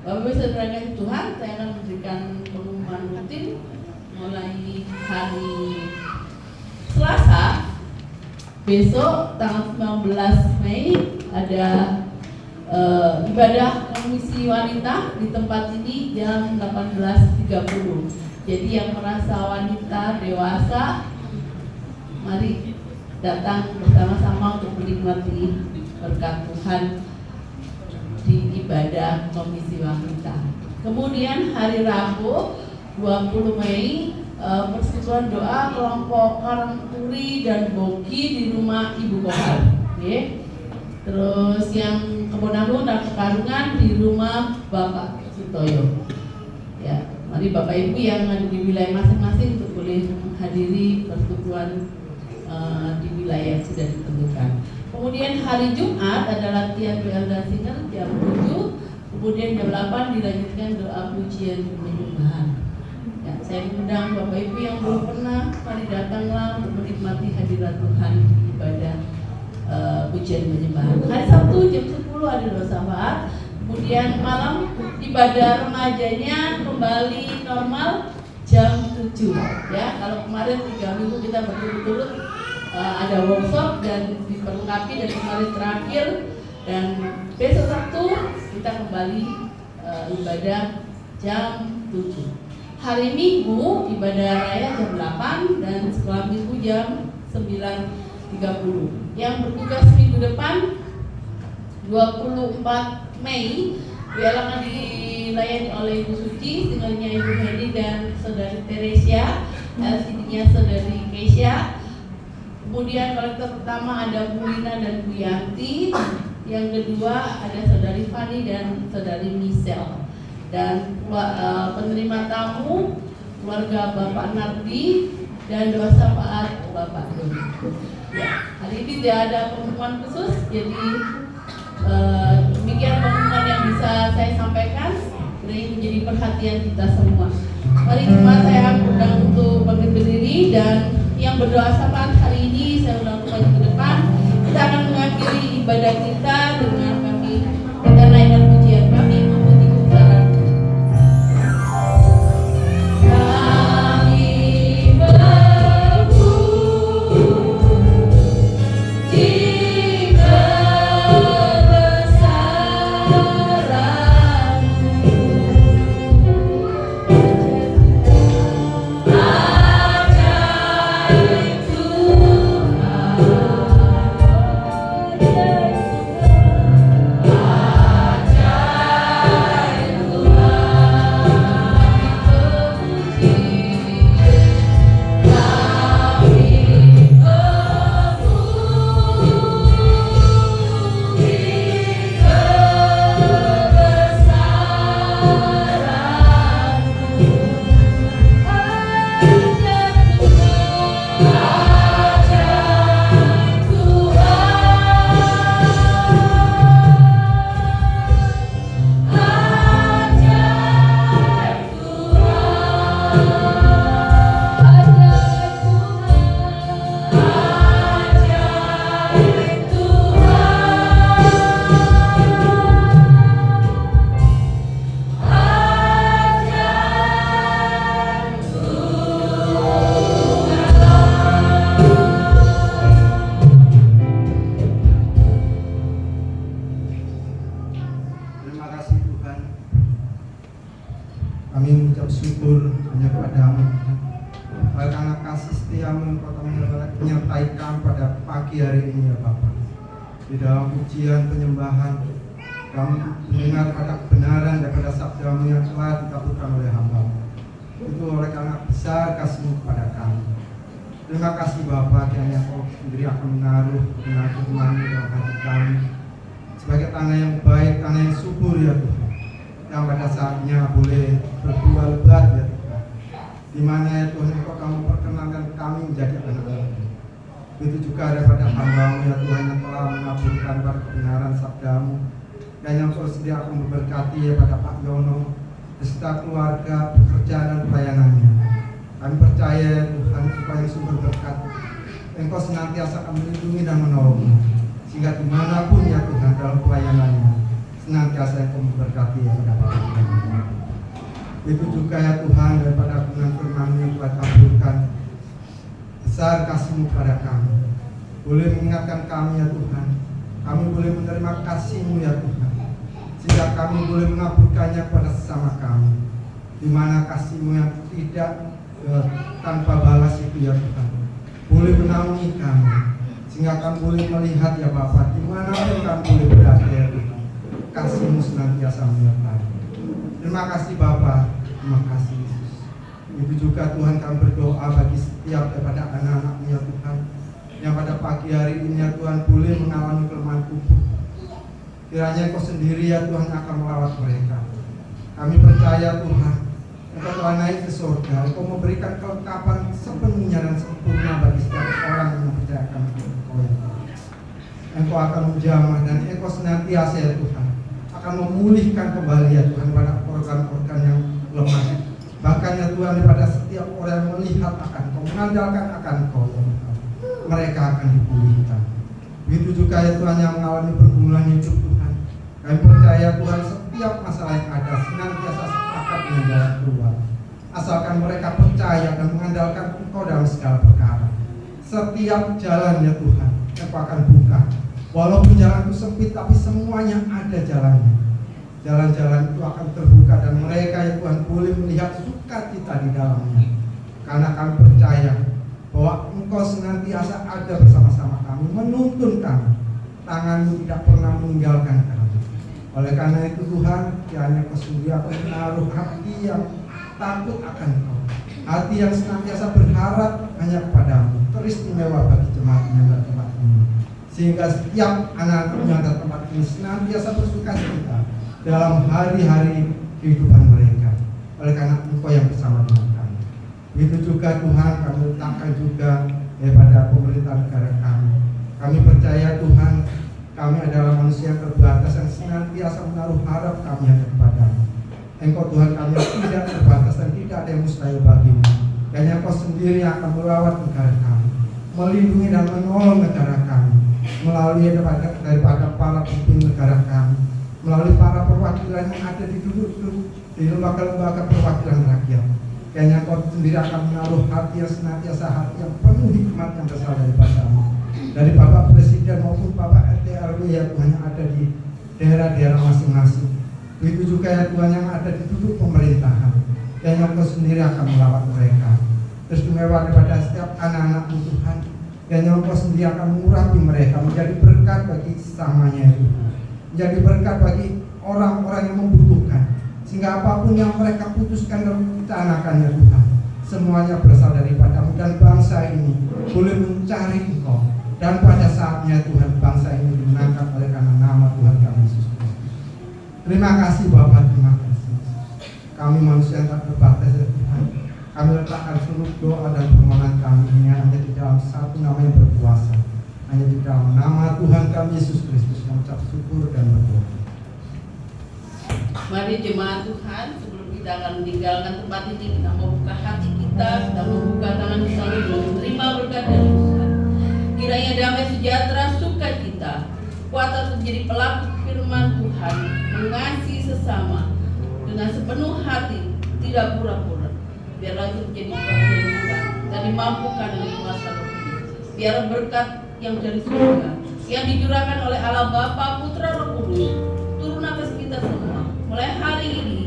Bapak Ibu Saudara kasih Tuhan, saya akan memberikan pengumuman rutin mulai hari Selasa. Besok tanggal 19 Mei ada ibadah komisi wanita di tempat ini jam 18.30. Jadi yang merasa wanita dewasa, mari datang bersama-sama untuk menikmati berkat Tuhan di ibadah komisi wanita. Kemudian hari Rabu 20 Mei persekutuan doa kelompok Karangturi dan Bogi di rumah Ibu Kohar. Okay. Terus yang Kebonangun dan Pekarungan di rumah Bapak Sutoyo. Ya, mari Bapak Ibu yang ada di wilayah masing-masing untuk boleh menghadiri persekutuan di wilayah yang sudah ditentukan. Kemudian hari Jumat ada latihan WL dan Singer jam 7. Kemudian jam 8 dilanjutkan doa pujian penyembahan. Ya, saya mengundang Bapak Ibu yang belum pernah, mari datanglah untuk menikmati hadirat Tuhan di ibadah pujian penyembahan. Hari Sabtu jam 10 ada doa syafaat. Kemudian malam ibadah remajanya kembali normal jam 7. Ya, kalau kemarin 3 minggu kita berturut-turut ada workshop dan diperlengkapi dan kemarin terakhir, dan besok Sabtu kita kembali ibadah jam 7. Hari Minggu ibadah raya jam 8 dan sekolah minggu jam 9.30. Yang bertugas minggu depan 24 Mei akan dilayani oleh Ibu Suci, singlenya Ibu Hedi dan Saudari Teresia, LCD-nya Saudari Keisha. Kemudian kolektor pertama ada Bu Lina dan Bu Yanti. Yang kedua ada Saudari Fani dan Saudari Michelle. Dan penerima tamu keluarga Bapak Nardi dan doa syafaat Bapak Doni. Ya, hari ini tidak ada pengumuman khusus, jadi demikian pengumuman yang bisa saya sampaikan. Ini menjadi perhatian kita semua. Mari jemaat saya undang untuk bangkit berdiri, dan yang berdoa syafaat hari ini saya undang untuk maju ke depan. Kita akan mengakhiri ibadah kita dengan kita naikkan pujian kami memuji kebesaran. Kami mengucap syukur hanya kepadamu, karena kasih setiamu Engkau telah menyertai kami pada pagi hari ini ya Bapa. Di dalam pujian penyembahan kami mendengar pada kebenaran daripada sabdamu yang telah dikabulkan oleh hamba. Itu oleh karena besar kasih-Mu kepada kami. Terima kasih Bapa, kiranya Engkau sendiri akan menaruh kebenaran firman-Mu dalam hati kami sebagai tanah yang baik, tanah yang subur ya Tuhan, yang pada saatnya boleh berbuah lebat ya Tuhan, di mana ya Tuhan Engkau kamu perkenankan kami menjadi anak-anak-Mu. Begitu juga daripada hamba-Mu ya Tuhan yang telah mengabulkan pada kebenaran sabda-Mu, dan yang Engkau sendiri akan memberkati ya pada Pak Yono beserta keluarga, pekerjaan dan pelayanannya. Kami percaya ya Tuhan supaya sumber berkat Engkau senantiasa akan melindungi dan menolong, sehingga dimanapun ya Tuhan dalam pelayanannya senantiasa Engkau memberkati ya pada Bapak. Itu juga ya Tuhan, daripada kebenaran firman-Mu yang Tuhan kabulkan, besar kasih-Mu pada kami. Boleh mengingatkan kami ya Tuhan, kami boleh menerima kasih-Mu ya Tuhan, sehingga kami boleh mengabulkannya kepada sesama kami, di mana kasih-Mu yang tidak tanpa balas itu ya Tuhan boleh menaungi kami, sehingga kami boleh melihat ya Bapa, di mana pun kami boleh berada ya Tuhan, kasih-Mu senantiasa menyertai. Terima kasih Bapa, terima kasih Yesus. Itu juga Tuhan kami berdoa bagi setiap daripada anak-anak-Mu ya Tuhan, yang pada pagi hari ini ya Tuhan boleh mengalami kelemahan tubuh. Kiranya Engkau sendiri ya Tuhan akan melawat mereka. Kami percaya Tuhan, Engkau telah naik ke surga, Engkau memberikan kelengkapan sepenuhnya dan sempurna bagi setiap orang yang mempercayakan Engkau ya Tuhan. Engkau akan menjamah dan Engkau senantiasa ya Tuhan akan memulihkan kembali ya Tuhan pada organ-organ yang lemah. Bahkan ya Tuhan daripada setiap orang yang melihat akan Engkau, mengandalkan akan Engkau ya Tuhan, mereka akan dipulihkan. Begitu juga ya Tuhan yang mengalami pergumulan hidup Tuhan, kami percaya Tuhan setiap masalah yang ada senantiasa sepakat dengan jalan keluar, asalkan mereka percaya dan mengandalkan Engkau dalam segala perkara. Setiap jalan ya Tuhan Engkau akan buka, walaupun jalan itu sempit tapi semuanya ada jalannya. Jalan-jalan itu akan terbuka dan mereka ya Tuhan boleh melihat sukacita di dalamnya, karena kami percaya bahwa Engkau senantiasa ada bersama-sama kami, menuntun kami, tangan-Mu tidak pernah meninggalkan kami. Oleh karena itu Tuhan, kiranya Engkau sendiri akan menaruh hati yang takut akan Engkau, hati yang senantiasa berharap hanya kepada-Mu, teristimewa bagi jemaat-Mu yang ada tempat ini, sehingga setiap anak-Mu yang ada tempat ini senantiasa bersukacita dalam hari-hari kehidupan mereka. Oleh karena Engkau yang bersama dengan kami. Begitu juga Tuhan, kami letakkan juga daripada pemerintah negara kami. Kami percaya Tuhan, kami adalah manusia yang terbatas yang senantiasa menaruh harap kami hanya kepada-Mu. Engkau Tuhan kami tidak terbatas dan tidak ada yang mustahil bagi-Mu. Dan Engkau sendiri akan melawat negara kami, melindungi dan menolong negara kami, melalui daripada para pemimpin negara kami, melalui para perwakilan yang ada di lembaga-lembaga perwakilan rakyat. Kayaknya Engkau sendiri akan menaruh hati yang senantiasa hati yang penuh hikmat yang berasal daripada-Mu, dari Bapak Presiden maupun Bapak RT RW ya Tuhan yang ada di daerah-daerah masing-masing. Begitu juga ya Tuhan yang ada di duduk pemerintahan. Kayaknya Engkau sendiri akan melawat mereka. Terus istimewa daripada setiap anak-anak-Mu Tuhan. Kayaknya Engkau sendiri akan mengurapi mereka menjadi berkat bagi sesamanya ya Tuhan, menjadi berkat bagi orang-orang yang membutuhkan, sehingga apapun yang mereka putuskan dan rencanakan ya Tuhan, semuanya berasal daripada-Mu dan bangsa ini boleh mencari Engkau, dan pada saatnya Tuhan bangsa ini dimenangkan oleh karena nama Tuhan kami Yesus Kristus. Terima kasih Bapa, terima kasih. Kami manusia yang tak terbatas ya Tuhan, kami letakkan seluruh doa dan permohonan kami ini hanya di dalam satu nama yang berkuasa, hanya di dalam nama Tuhan kami Yesus Kristus, mengucap syukur dan berdoa. Mari jemaat Tuhan, sebelum kita akan meninggalkan tempat ini, kita membuka hati kita, kita membuka tangan kita untuk menerima berkat dari Tuhan. Kiranya damai sejahtera, sukacita, kekuatan untuk menjadi pelaku firman Tuhan, mengasihi sesama dengan sepenuh hati, tidak pura-pura. Biarlah itu menjadi bagian kita dan dimampukan oleh kuasa Roh Kudus. Biar berkat yang dari surga, yang dicurahkan oleh Allah Bapa, Putra, Roh Kudus, turun atas kita semua, mulai hari ini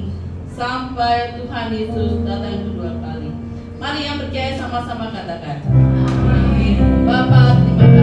sampai Tuhan Yesus datang kedua kali. Mari yang percaya sama-sama katakan, amin. Bapa, terima kasih.